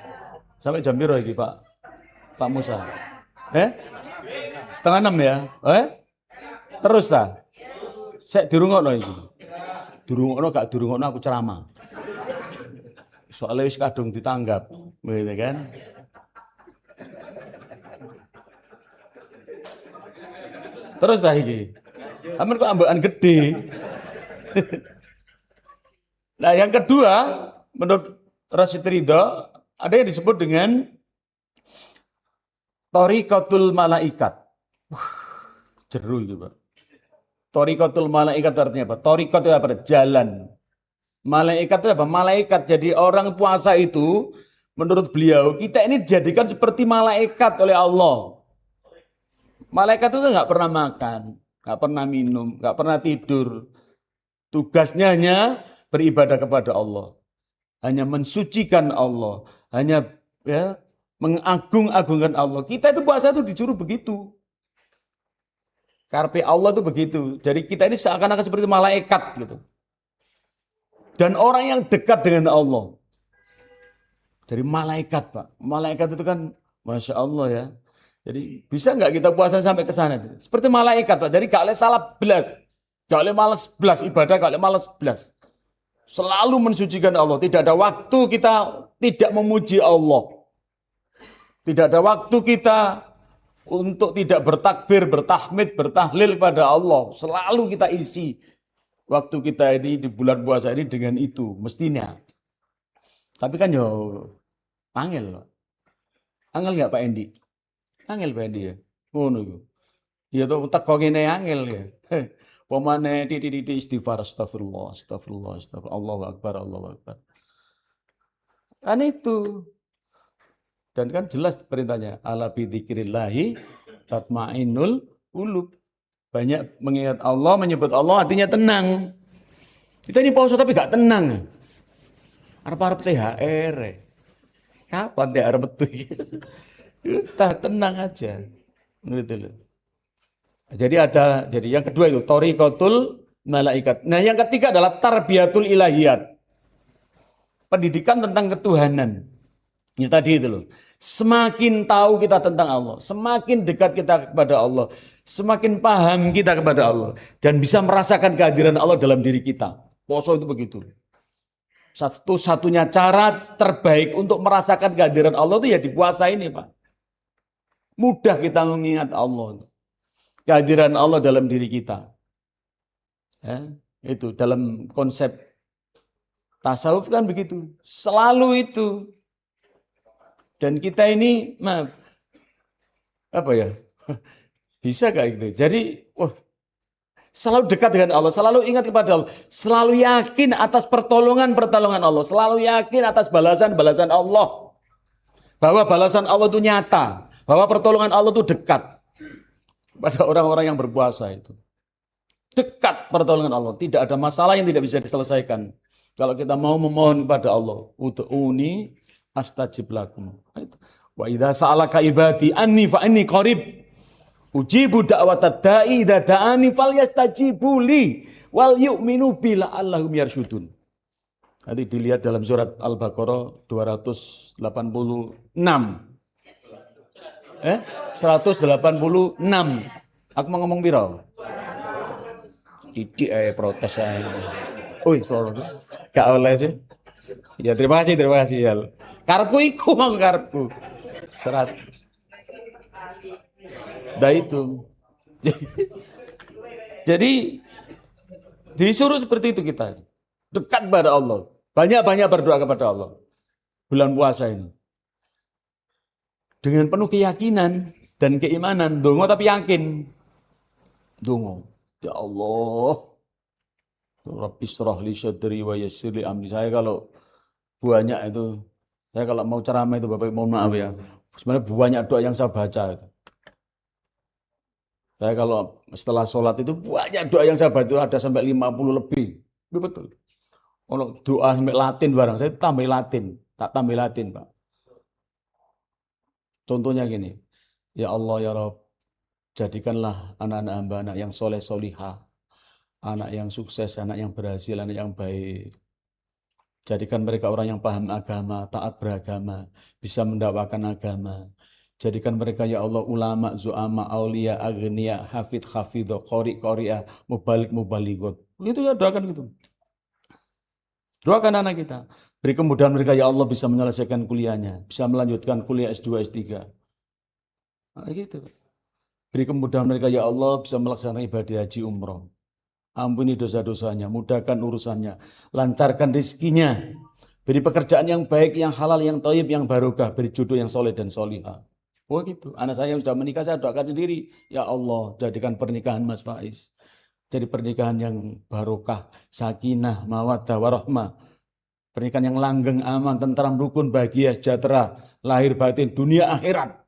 Sampai jam berapa lagi Pak Musa? 5:30 ya? Terus ta? Saya dirungokno iki. Durungokno gak durungokno aku ceramah. Soalnya wis kadung ditanggap, gitu kan? Terus dah iki. Aman kok ambekan gede. Nah, yang kedua, menurut Rasyid Ridho, ada yang disebut dengan Thariqatul Malaikat. Jeru itu, Pak. Thariqatul malaikat artinya apa? Thariqat itu apa? Jalan. Malaikat itu apa? Malaikat. Jadi orang puasa itu menurut beliau kita ini dijadikan seperti malaikat oleh Allah. Malaikat itu nggak pernah makan, nggak pernah minum, nggak pernah tidur. Tugasnya hanya beribadah kepada Allah, hanya mensucikan Allah, hanya mengagung-agungkan Allah. Kita itu puasa itu disuruh begitu. Karpe Allah itu begitu. Jadi kita ini seakan-akan seperti malaikat gitu. Dan orang yang dekat dengan Allah. Dari malaikat Pak. Malaikat itu kan Masya Allah ya. Jadi bisa nggak kita puasa sampai ke sana? Seperti malaikat Pak. Jadi gak boleh salah belas. Gak boleh malas belas. Ibadah gak boleh malas belas. Selalu mensucikan Allah. Tidak ada waktu kita tidak memuji Allah. Tidak ada waktu kita untuk tidak bertakbir, bertahmid, bertahlil pada Allah. Selalu kita isi waktu kita ini di bulan puasa ini dengan itu, mestinya. Tapi kan angel. Angel nggak Pak Endi? Angel Pak Endi ya? Ngono iku. Ya tuh teko ngene angel ya. Pemane titik istighfar astagfirullah, astagfirullah, astagfirullah, Allahu akbar, Allahu akbar. Kan itu. Dan kan jelas perintahnya, ala bidzikrillahi tatmainnul qulub. Banyak mengingat Allah, menyebut Allah artinya tenang. Kita ini puasa tapi gak tenang. Arep-arep THR. Kapan THR betul? Kita tenang aja. Gitu loh. Jadi yang kedua itu thariqatul malaikat. Nah, yang ketiga adalah tarbiyatul ilahiyat. Pendidikan tentang ketuhanan. Ya tadi itu loh. Semakin tahu kita tentang Allah, semakin dekat kita kepada Allah, semakin paham kita kepada Allah dan bisa merasakan kehadiran Allah dalam diri kita. Poso itu begitu. Satu-satunya cara terbaik untuk merasakan kehadiran Allah itu ya di puasa ini, Pak. Mudah kita mengingat Allah. Kehadiran Allah dalam diri kita. Ya, itu dalam konsep tasawuf kan begitu. Selalu itu. Dan kita ini, maaf, apa ya, bisa kayak gitu. Jadi, selalu dekat dengan Allah, selalu ingat kepada Allah, selalu yakin atas pertolongan Allah, selalu yakin atas balasan Allah. Bahwa balasan Allah itu nyata, bahwa pertolongan Allah itu dekat pada orang-orang yang berpuasa itu. Dekat pertolongan Allah, tidak ada masalah yang tidak bisa diselesaikan. Kalau kita mau memohon kepada Allah, ud'uni astajib lakum. Wa idza sa'alaka ibadi anni fa inni qarib. Ujibu da'watad da'i idza da'ani falyastajibu li wal yu'minu bi la'allahum yarsyudun. Nanti dilihat dalam surat Al-Baqarah 286. 186. Aku mau ngomong piro? Didik protes ae. Solo. Gak oleh sih. Ya terima kasih ya. Karepku iku mau karepku. Serat. Dah itu. Jadi disuruh seperti itu kita. Dekat pada Allah. Banyak-banyak berdoa kepada Allah. Bulan puasa ini. Dengan penuh keyakinan dan keimanan. Dongo tapi yakin. Dongo. Ya Allah. Rabbi shrah li sadri wa yassir li amri. Saya kalau banyak itu, saya kalau mau ceramah itu Bapak mohon maaf ya. Sebenarnya banyak doa yang saya baca itu. Saya kalau setelah sholat itu banyak doa yang saya baca itu ada sampai 50 lebih. Itu betul. Kalau doa sampai Latin barang, saya tambah Latin. Tak tambah Latin Pak. Contohnya gini. Ya Allah ya Rabb, jadikanlah anak-anak hamba anak yang soleh solihah. Anak yang sukses, anak yang berhasil, anak yang baik. Jadikan mereka orang yang paham agama, taat beragama, bisa mendakwakan agama. Jadikan mereka ya Allah ulama, zu'ama, aulia, agniya, hafid, hafidho, qori, qori'ah, mubalik, mubaligot. Itu ya doakan gitu. Doakan anak kita. Beri kemudahan mereka ya Allah bisa menyelesaikan kuliahnya, bisa melanjutkan kuliah S2, S3. Nah, gitu. Beri kemudahan mereka ya Allah bisa melaksanakan ibadah haji umroh. Ampuni dosa-dosanya, mudahkan urusannya, lancarkan rezekinya, beri pekerjaan yang baik, yang halal, yang thayyib, yang barokah, beri jodoh yang soleh dan solihah. Oh gitu, anak saya yang sudah menikah saya doakan sendiri, ya Allah jadikan pernikahan Mas Faiz jadi pernikahan yang barokah, sakinah, mawaddah, warahmah, pernikahan yang langgeng, aman, tentram, rukun, bahagia, sejahtera, lahir batin, dunia akhirat.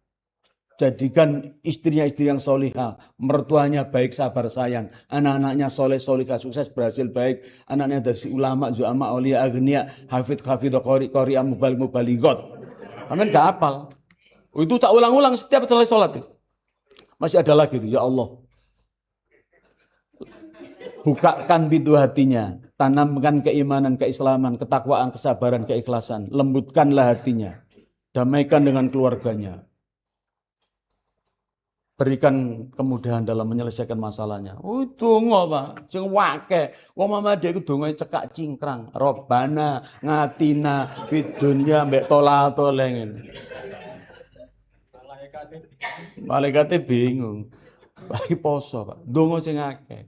Jadikan istrinya istri yang solihah, mertuanya baik, sabar, sayang, anak-anaknya soleh, solihah, sukses, berhasil, baik, anaknya dari ulama, zu'ama, aulia, agniya, hafid, hafidho, qori, qori'ah, mubalik, mubaligot. Amin, gak hafal. Itu tak ulang-ulang setiap selesai sholat. Masih ada lagi, ya Allah. Bukakan pintu hatinya, tanamkan keimanan, keislaman, ketakwaan, kesabaran, keikhlasan, lembutkanlah hatinya, damaikan dengan keluarganya. Berikan kemudahan dalam menyelesaikan masalahnya. Donga, Pak. Sing wake. Wong Muhammadiyah iku donga cekak cingkrang. Robbana ngatina fid dunya mbek tola-toleng. Malaikate bingung. Bagi poso, Pak. Donga sing akeh.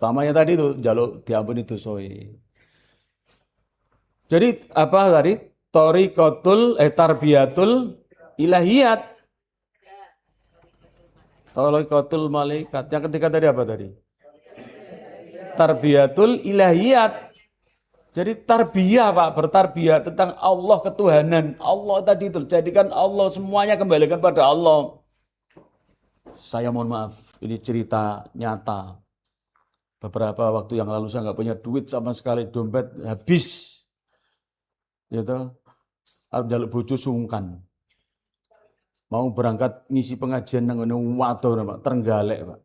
Tamanya tadi itu njaluk diampuni dosae. Jadi apa tadi? Tarbiyatul ilahiyat. Tarbiyatul malaikat. Yang ketiga tadi apa tadi? Tarbiyatul ilahiyat. Jadi tarbiyah Pak, bertarbiyah tentang Allah ketuhanan. Allah tadi itu, jadikan Allah semuanya kembalikan pada Allah. Saya mohon maaf, ini cerita nyata. Beberapa waktu yang lalu saya nggak punya duit sama sekali, dompet habis. Gitu. Arep njaluk bojo sungkan. Mau berangkat ngisi pengajian nang ngene waduh Pak, Trenggalek Pak.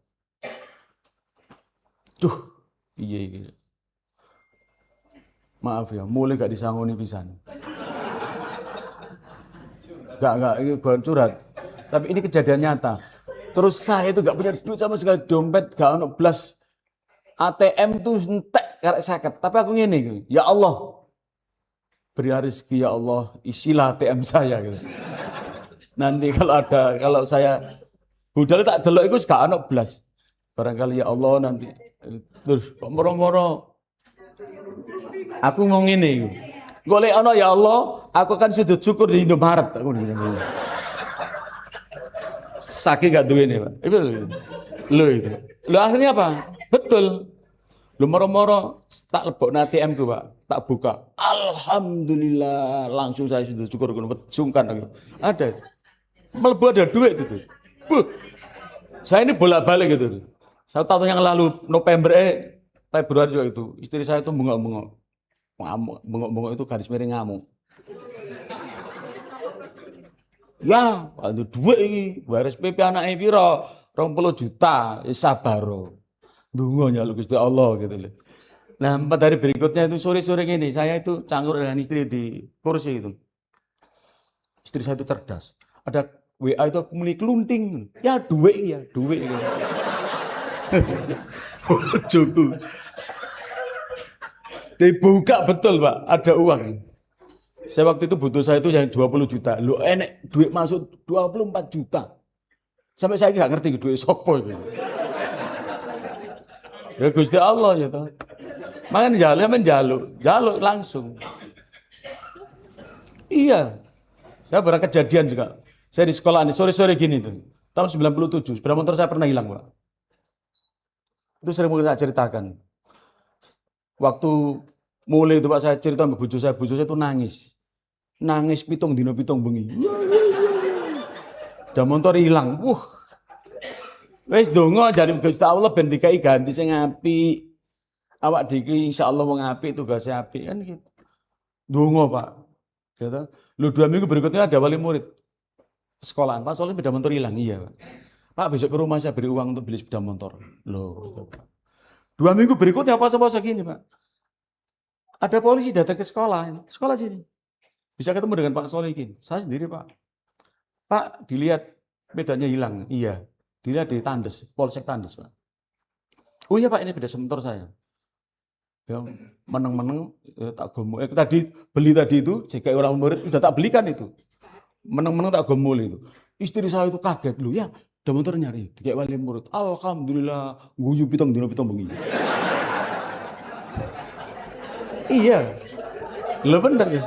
Piye iki. Maaf ya, mulai gak disangoni pisan. Enggak, ini bukan curhat. Tapi ini kejadian nyata. Terus saya itu enggak punya duit sama sekali, dompet enggak ono blas. ATM tuh entek karek 50. Tapi aku ngene, ya Allah, beri rezeki ya Allah, isilah ATM saya gitu. Nanti kalau saya budal tak delok iku gak ono blas. Barangkali ya Allah nanti terus kok moro-moro aku mau ngene iku. Golek ono ya Allah, aku akan sujud syukur di Indomaret aku. Saking gak duwe nih, Pak. Itu itu. Lo akhirnya apa? Betul. Lo moro-moro tak lebokno ATM ku, Pak. Tak buka. Alhamdulillah, langsung saya sujud syukur ngono sungkan aku. Ada. Melebu ada duit itu. Saya ini bolak-balik gitu. 1 tahun yang lalu November Februari juga itu. Istri saya itu bengok-bengok. Bengok-bengok itu garis miring ngamuk. Ya, ada duit iki. Bayar SPP anake pira? 20 juta. Sabar. Ndonga nyaluk Gusti Allah gitu loh. Nah, 4 hari berikutnya itu sore-sore gini, saya itu cangkur dengan istri di kursi itu. Istri saya itu cerdas. Ada WA itu aku mulai kelunting. Ya duit ya, duit. Bojoku. Dibuka betul, Pak, ada uang. Saya waktu itu butuh saya itu yang 20 juta. Lu enek duit masuk 24 juta. Sampai saya nggak ngerti duit sopo itu. Ya Gusti Allah ya toh. Makanya jaluk langsung. Iya. Saya pernah kejadian juga. Saya di sekolah sore-sore gini tuh. Tahun 97, sepeda motor saya pernah hilang, Pak. Itu sering mungkin saya ceritakan. Waktu mulai itu Pak saya cerita sama bojo saya itu nangis. Nangis pitung dino pitung bengi. Sepeda motor hilang. Wis donga jare Gusti Allah ben dikai ganti sing apik. Awak diki insyaallah wong apik tugasnya apik kan gitu. Donga, Pak. Gitu. Lu 2 minggu berikutnya ada wali murid sekolahan. Pak Soleh sepeda motor hilang. Iya, Pak. Pak besok ke rumah saya beri uang untuk beli sepeda motor. Loh, gitu, Pak. 2 minggu berikutnya puasa-puasa gini, Pak. Ada polisi datang ke sekolah sini. Bisa ketemu dengan Pak Solihin. Saya sendiri, Pak. Pak, dilihat sepedanya hilang. Iya. Dilihat di Tandes, Polsek Tandes, Pak. Oh iya, Pak, ini sepeda motor saya. Ya, meneng-meneng tak gomo. Tadi beli tadi itu, jika orang murid sudah tak belikan itu. Meneng-meneng tak gomol itu. Istri saya itu kaget, lu ya, ada motor nyari, kayak wali murid. Alhamdulillah, guyu pitong dino pitong bengi. Iya. Lo bener ya.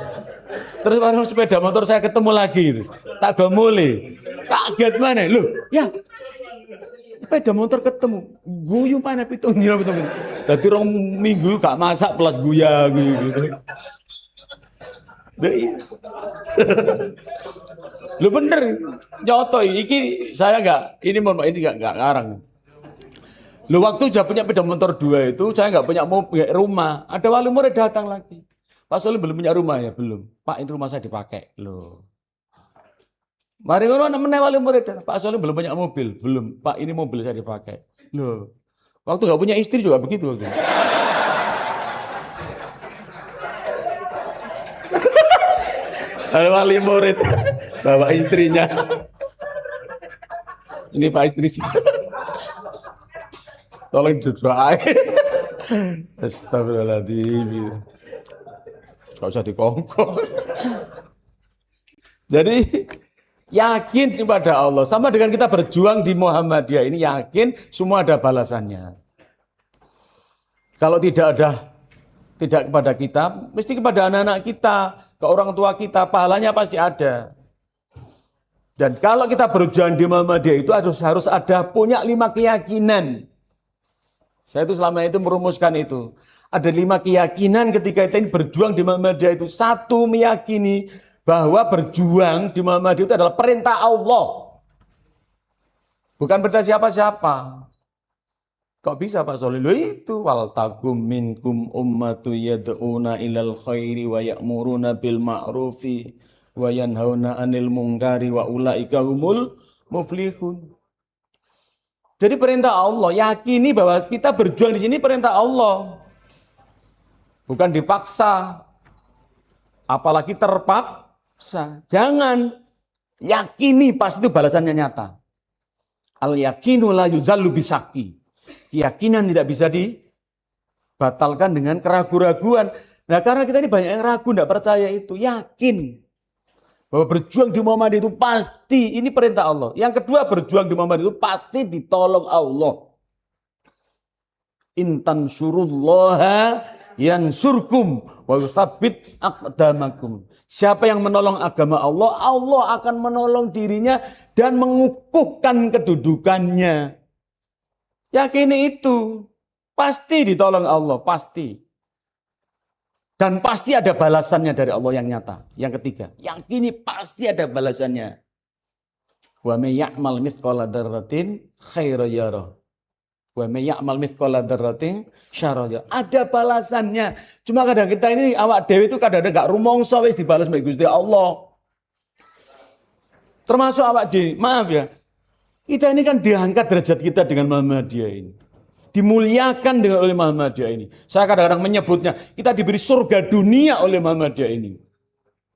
Terus baru sepeda motor saya ketemu lagi itu. Tak gomole. Kaget mana? Lu, ya. Sepeda motor ketemu, guyu mana pitong dino pitong bengi. Tadi 2 minggu gak masak plus guya gitu. Lu bener, nyoto iki saya ini enggak ngarang. Lu waktu sudah punya sepeda motor 2 itu, saya enggak punya rumah. Ada wali murid datang lagi. Pak Soleh belum punya rumah ya? Belum. Pak, itu rumah saya dipakai. Loh. Mari ngono namanya wali murid datang. Pak Soleh belum punya mobil. Belum. Pak, ini mobil saya dipakai. Loh. Waktu enggak punya istri juga begitu waktu. Ada wali murid bawa istrinya. Ini Pak istri sih. Tolong didoain. Astagfirullahaladzim. Gak usah dikongkong. Jadi yakin kepada Allah. Sama dengan kita berjuang di Muhammadiyah ini yakin semua ada balasannya. Kalau tidak kepada kita, mesti kepada anak-anak kita, ke orang tua kita, pahalanya pasti ada. Dan kalau kita berjuang di Muhammadiyah itu harus ada punya 5 keyakinan. Saya itu selama itu merumuskan itu. Ada 5 keyakinan ketika kita ini berjuang di Muhammadiyah itu. 1, meyakini bahwa berjuang di Muhammadiyah itu adalah perintah Allah. Bukan perintah siapa-siapa. Kok bisa Pak Soleh? Loh itu wal takum minkum ummatu yad'una ilal khairi wa ya'muruna bil ma'rufi wa yanhauna 'anil munkari wa ulaika humul muflihun. Jadi perintah Allah, yakini bahwa kita berjuang di sini perintah Allah. Bukan dipaksa. Apalagi terpaksa. Jangan. Yakini pasti itu balasannya nyata. Al yakinu la yuzallu bisaki. Keyakinan tidak bisa dibatalkan dengan keraguan-raguan. Nah, karena kita ini banyak yang ragu, tidak percaya itu. Yakin bahwa berjuang di Muhammad itu pasti, ini perintah Allah. Yang kedua, berjuang di Muhammad itu pasti ditolong Allah. Intan surullaha yansurkum wa yuthabbit aqdamakum. Siapa yang menolong agama Allah, Allah akan menolong dirinya dan mengukuhkan kedudukannya. Yakini itu. Pasti ditolong Allah, pasti. Dan pasti ada balasannya dari Allah yang nyata. Yang ketiga, yakini pasti ada balasannya. Wa may ya'mal mithqala dzarratin khairan yarah. Wa may ya'mal mithqala dzarratin syarran yarah. Ada balasannya. Cuma kadang kita ini awak dewe itu kadang-kadang gak rumangsa wis dibalas mbek Gusti Allah. Termasuk awak dewe, maaf ya. Kita ini kan diangkat derajat kita dengan Muhammadiyah ini. Dimuliakan dengan oleh Muhammadiyah ini. Saya kadang-kadang menyebutnya, kita diberi surga dunia oleh Muhammadiyah ini.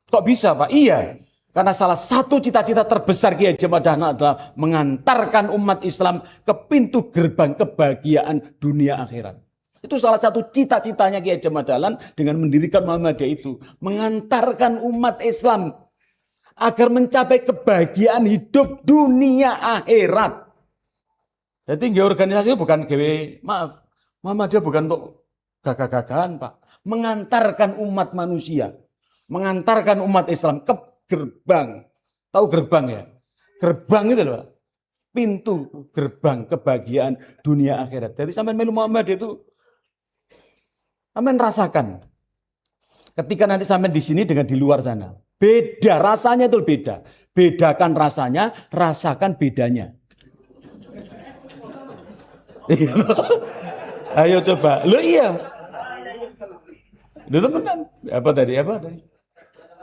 Kok bisa Pak? Iya. Karena salah satu cita-cita terbesar Kiai Haji Ahmad Dahlan adalah mengantarkan umat Islam ke pintu gerbang kebahagiaan dunia akhirat. Itu salah satu cita-citanya Kiai Haji Ahmad Dahlan dengan mendirikan Muhammadiyah itu. Mengantarkan umat Islam agar mencapai kebahagiaan hidup dunia akhirat. Jadi organisasi itu bukan maaf, Muhammadiyah bukan untuk gagah-gagahan Pak. Mengantarkan umat manusia, mengantarkan umat Islam ke gerbang. Tahu gerbang ya? Gerbang itu loh Pak. Pintu gerbang kebahagiaan dunia akhirat. Jadi sampai melu Muhammadiyah itu sampai rasakan. Ketika nanti sampai di sini dengan di luar sana. Beda, rasanya itu beda. Bedakan rasanya, rasakan bedanya. Ayo coba. Lo iya. Itu teman. Apa tadi?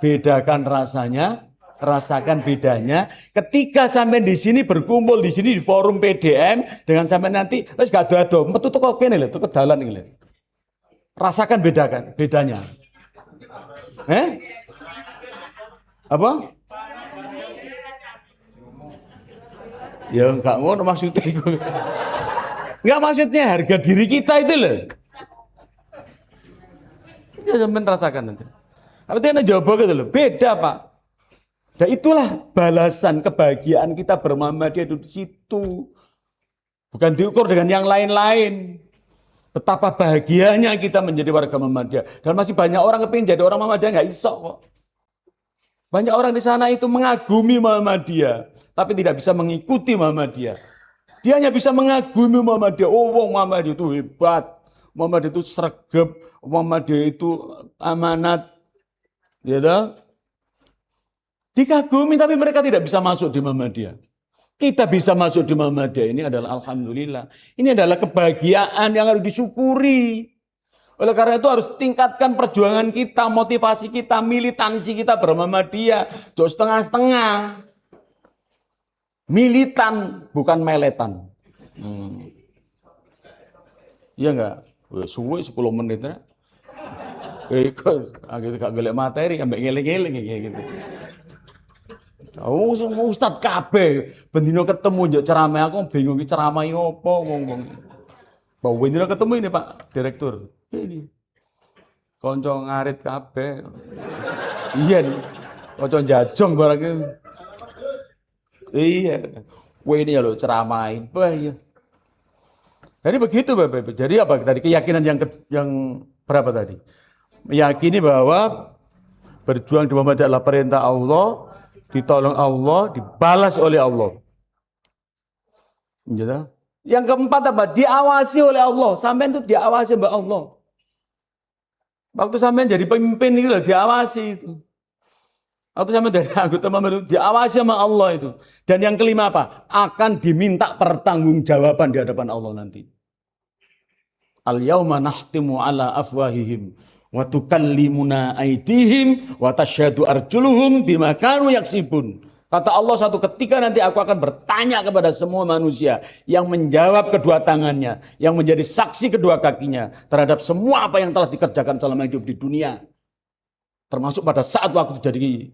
Bedakan rasanya, rasakan bedanya. Ketika sampai di sini berkumpul di sini di forum PDM dengan sampai nanti wis gak ado-ado, metu teko kene lho, teko dalan iki lho. Rasakan bedanya. Apa? Ya enggak ngono maksudnya iku. Enggak maksudnya harga diri kita itu loh. Ya sampean rasakan nanti. Apa dia jawab gitu loh. Beda Pak. Dan itulah balasan kebahagiaan kita bermuhammadiyah itu di situ. Bukan diukur dengan yang lain-lain. Betapa bahagianya kita menjadi warga Muhammadiyah. Dan masih banyak orang kepingin jadi orang Muhammadiyah nggak iso kok. Banyak orang di sana itu mengagumi Muhammadiyah, tapi tidak bisa mengikuti Muhammadiyah. Dia hanya bisa mengagumi Muhammadiyah. Oh, Muhammadiyah itu hebat. Muhammadiyah itu sregep. Muhammadiyah itu amanat. Ya toh? Dikagumi tapi mereka tidak bisa masuk di Muhammadiyah. Kita bisa masuk di Muhammadiyah ini adalah alhamdulillah. Ini adalah kebahagiaan yang harus disyukuri. Oleh karena itu harus tingkatkan perjuangan kita, motivasi kita, militansi kita bermuhammadiyah. Jangan setengah-setengah. Militan, bukan meletan. Iya enggak? Suwe 10 menit ya. Gitu gak golek materi, ambek ngeling-ngeling kayak gitu. Oh, Ustaz kabeh bendino ketemu njok ceramah aku bingung iki ceramah opo ngomong. Bahwa bendino ketemu ini Pak Direktur. Ini. Konco ngarit kabeh. Iya. Konco jajong barang iki. Iya. Wah ini ya lo ceramain. Wah iya. Jadi begitu Bapak. Jadi apa tadi keyakinan yang berapa tadi? Meyakini bahwa berjuang di Muhammadiyah adalah perintah Allah, ditolong Allah, dibalas oleh Allah. Gitu. Yang keempat apa? Diawasi oleh Allah. Sampai itu diawasi oleh Allah. Waktu sampai jadi pemimpin itu diawasi itu. Waktu sampai dari anggota Muhammadiyah diawasi sama Allah itu. Dan yang kelima apa? Akan diminta pertanggungjawaban di hadapan Allah nanti. Al-yauma nahtimu ala afwahihim wa tukallimuna aydihim wa tasyhadu arjuluhum bima kanu yaksibun. Kata Allah satu ketika nanti aku akan bertanya kepada semua manusia yang menjawab kedua tangannya, yang menjadi saksi kedua kakinya terhadap semua apa yang telah dikerjakan selama hidup di dunia. Termasuk pada saat waktu jadi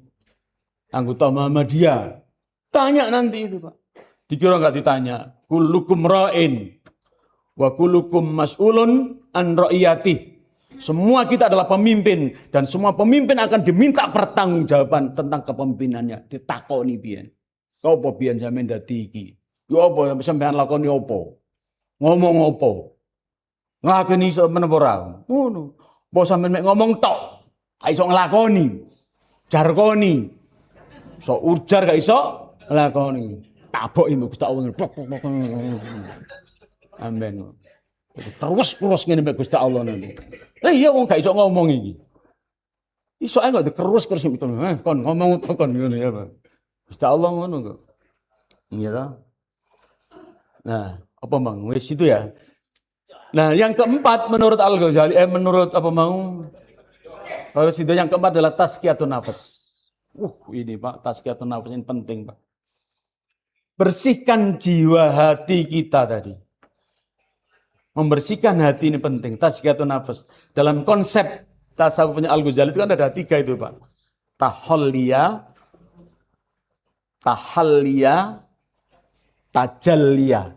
anggota Muhammadiyah. Tanya nanti itu Pak. Dikira nggak ditanya. Kullukum ra'in wa kullukum mas'ulun an ra'iyati. Semua kita adalah pemimpin dan semua pemimpin akan diminta pertanggungjawaban tentang kepemimpinannya. Ditakoni biyen. Kau apa biyen sampeyan dadi iki? Yo apa sampeyan lakoni apa? Ngomong apa? Nglakoni iso menapa ora? Ngono. Apa sampeyan mek ngomong tok? Gak iso nglakoni. Jarkoni. So ujar gak iso nglakoni. Tabok ibu Gusti Allah. Amin. Terus ngene mek Gusti Allah nanti. Lah iya wong gak iso ngomong iki. Iso ae kok dikerus-kerus kon ngomong apa kon ngono ya, Pak. Gusti Allah ngono kok. Iya toh? Nah, apa Bang? Wis itu ya. Nah, yang keempat menurut Al-Ghazali menurut apa mau? Kalau itu yang keempat adalah tazkiyatun nafas. Ini Pak, tazkiyatun nafas ini penting, Pak. Bersihkan jiwa hati kita tadi. Membersihkan hati ini penting, tazkiyatun nafas. Dalam konsep tasawufnya Al-Ghazali itu kan ada 3 itu, Pak. Tahalliyah, tajalliyah.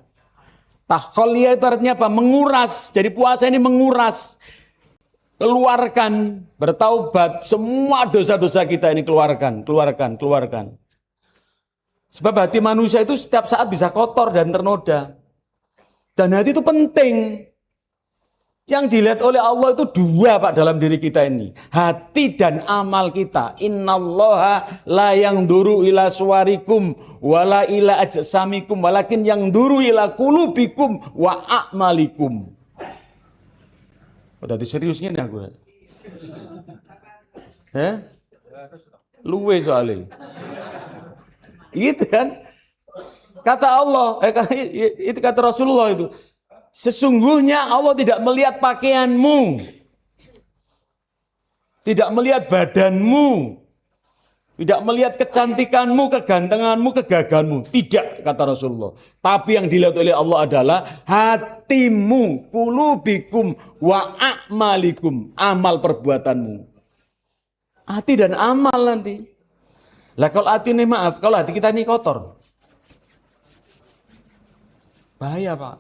Tahalliyah itu artinya apa? Menguras. Jadi puasa ini menguras. Keluarkan, bertaubat, semua dosa-dosa kita ini keluarkan. Sebab hati manusia itu setiap saat bisa kotor dan ternoda. Dan hati itu penting. Yang dilihat oleh Allah itu 2 Pak dalam diri kita ini. Hati dan amal kita. Innallaha la yangduru ila suwarikum wala ila ajsamikum walakin yangduru ila qulubikum wa a'malikum. Oh, tadi serius ngene aku. Luwe soalnya. Gitu kan? Kata Allah, itu kata Rasulullah itu. Sesungguhnya Allah tidak melihat pakaianmu. Tidak melihat badanmu. Tidak melihat kecantikanmu, kegantenganmu, kegagahanmu. Tidak, kata Rasulullah. Tapi yang dilihat oleh Allah adalah hatimu, qulubikum wa a'malikum. Amal perbuatanmu. Hati dan amal nanti. Lah kalau hati ini maaf, kalau hati kita ini kotor. Bahaya Pak.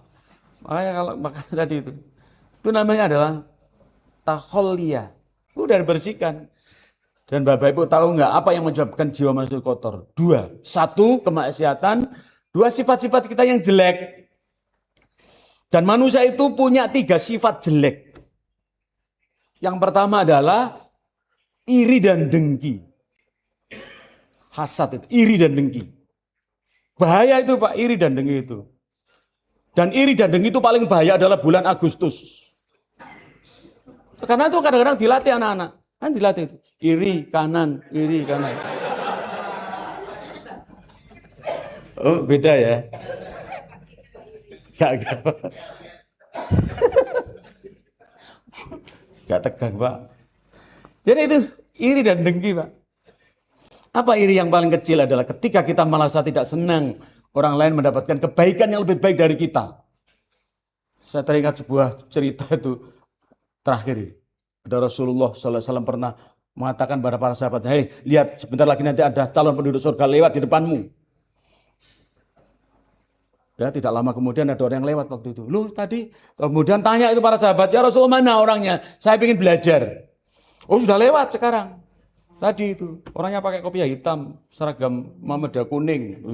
Makanya kalau makan tadi itu namanya adalah tahalliyah. Udah dibersihkan. Dan Bapak Ibu tahu nggak apa yang menyebabkan jiwa manusia kotor? 2. 1, kemaksiatan. 2, sifat-sifat kita yang jelek. Dan manusia itu punya 3 sifat jelek. Yang pertama adalah iri dan dengki. Hasad itu, iri dan dengki. Bahaya itu Pak, iri dan dengki itu. Dan iri dan dengki itu paling bahaya adalah bulan Agustus. Karena itu kadang-kadang dilatih anak-anak. Kan dilatih itu. Iri kanan. Oh beda ya. Gak tegang Pak. Jadi itu iri dan dengki Pak. Apa iri yang paling kecil adalah ketika kita merasa tidak senang orang lain mendapatkan kebaikan yang lebih baik dari kita. Saya teringat sebuah cerita itu terakhir. Ada Rasulullah SAW pernah mengatakan pada para sahabatnya, hei lihat sebentar lagi nanti ada calon penduduk surga lewat di depanmu. Ya, tidak lama kemudian ada orang yang lewat waktu itu. Loh tadi, kemudian tanya itu para sahabat, ya Rasulullah mana orangnya? Saya ingin belajar. Oh sudah lewat sekarang. Tadi itu, orangnya pakai kopiah hitam, seragam Muhammadiyah kuning.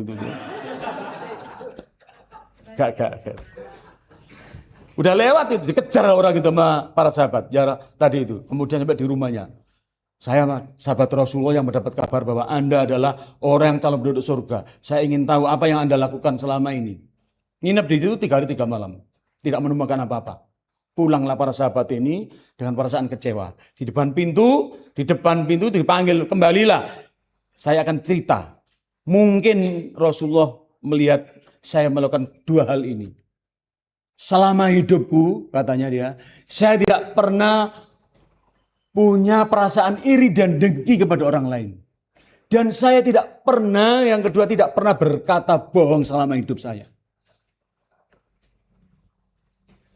Gak. Udah lewat itu, dikejar orang itu sama para sahabat. Ya, tadi itu, kemudian sampai di rumahnya. Saya sahabat Rasulullah yang mendapat kabar bahwa Anda adalah orang yang calon penduduk surga. Saya ingin tahu apa yang Anda lakukan selama ini. Nginep di situ 3 hari 3 malam. Tidak menemukan apa-apa. Pulanglah para sahabat ini dengan perasaan kecewa. Di depan pintu dipanggil, kembalilah. Saya akan cerita. Mungkin Rasulullah melihat saya melakukan 2 hal ini. Selama hidupku, katanya dia, saya tidak pernah punya perasaan iri dan dengki kepada orang lain. Dan saya tidak pernah, yang kedua tidak pernah berkata bohong selama hidup saya.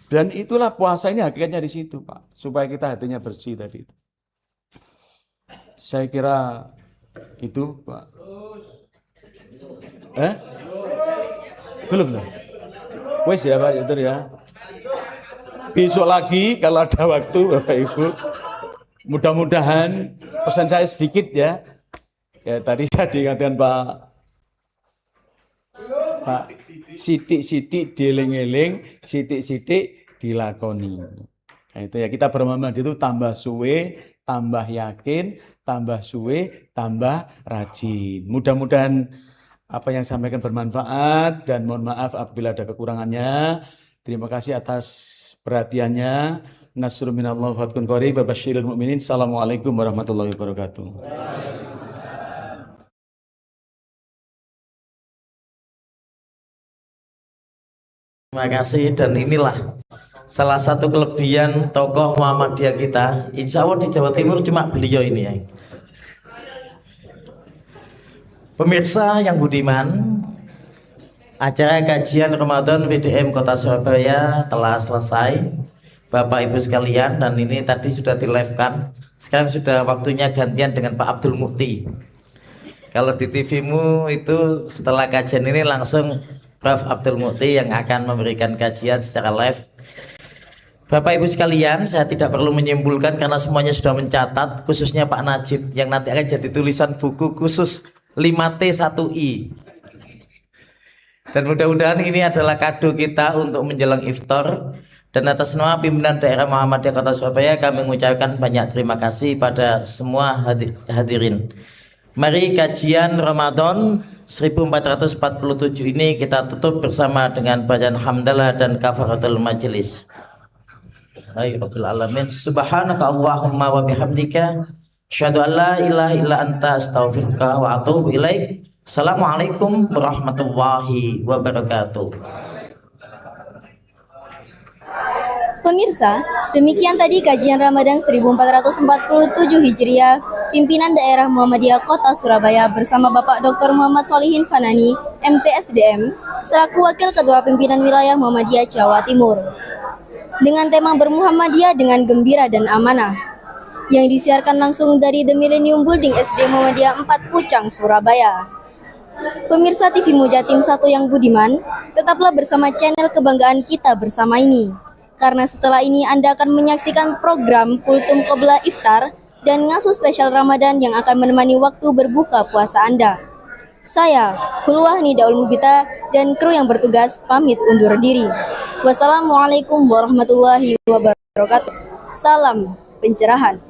Dan itulah puasa ini hakikatnya di situ, Pak. Supaya kita hatinya bersih tadi itu. Saya kira itu Pak. Belum. Wes ya Pak, itu ya. Besok lagi kalau ada waktu Bapak Ibu. Mudah-mudahan pesan saya sedikit ya. Ya tadi saya dikatakan Pak sidik-sidik dieling-eling, sidik-sidik dilakoni. Nah, itu ya kita bermahammad itu tambah suwe, tambah yakin, tambah suwe, tambah rajin. Mudah-mudahan apa yang saya sampaikan bermanfaat dan mohon maaf apabila ada kekurangannya. Terima kasih atas perhatiannya. Nasrun minallah wa fathun qarib wa basyiril mu'minin. Assalamualaikum warahmatullahi wabarakatuh. Terima kasih, dan inilah salah satu kelebihan tokoh Muhammadiyah kita. Insya Allah di Jawa Timur cuma beliau ini ya. Pemirsa yang budiman, acara kajian Ramadan PDM Kota Surabaya telah selesai Bapak Ibu sekalian, dan ini tadi sudah di-live-kan. Sekarang sudah waktunya gantian dengan Pak Abdul Mukti. Kalau di TV-mu itu setelah kajian ini langsung Prof. Abdul Mukti yang akan memberikan kajian secara live. Bapak Ibu sekalian, saya tidak perlu menyimpulkan karena semuanya sudah mencatat, khususnya Pak Najib yang nanti akan jadi tulisan buku khusus 5T1I. Dan mudah-mudahan ini adalah kado kita untuk menjelang iftar. Dan atas nama pimpinan daerah Muhammadiyah Kota Surabaya kami mengucapkan banyak terima kasih pada semua hadirin. Mari kajian Ramadan 1447 ini kita tutup bersama dengan bacaan hamdalah dan kafaratul majelis. Rabbil alamin. Subhanaka Allahumma wa bihamdika asyhadu an la ilaha illa anta astaghfiruka wa atubu ilaik. Assalamualaikum warahmatullahi wabarakatuh. Pemirsa, demikian tadi kajian Ramadan 1447 Hijriah, pimpinan daerah Muhammadiyah Kota Surabaya bersama Bapak Dr. Muhammad Solihin Fanani, MTSDM, selaku Wakil Ketua Pimpinan Wilayah Muhammadiyah Jawa Timur. Dengan tema Bermuhammadiyah dengan Gembira dan Amanah, yang disiarkan langsung dari The Millennium Building SD Muhammadiyah 4 Pucang, Surabaya. Pemirsa TV Mujatim 1 yang budiman, tetaplah bersama channel kebanggaan kita bersama ini. Karena setelah ini Anda akan menyaksikan program Kultum Qobla Iftar dan ngasuh spesial Ramadan yang akan menemani waktu berbuka puasa Anda. Saya, Hulwah Nidaul Mubita, dan kru yang bertugas pamit undur diri. Wassalamualaikum warahmatullahi wabarakatuh. Salam pencerahan.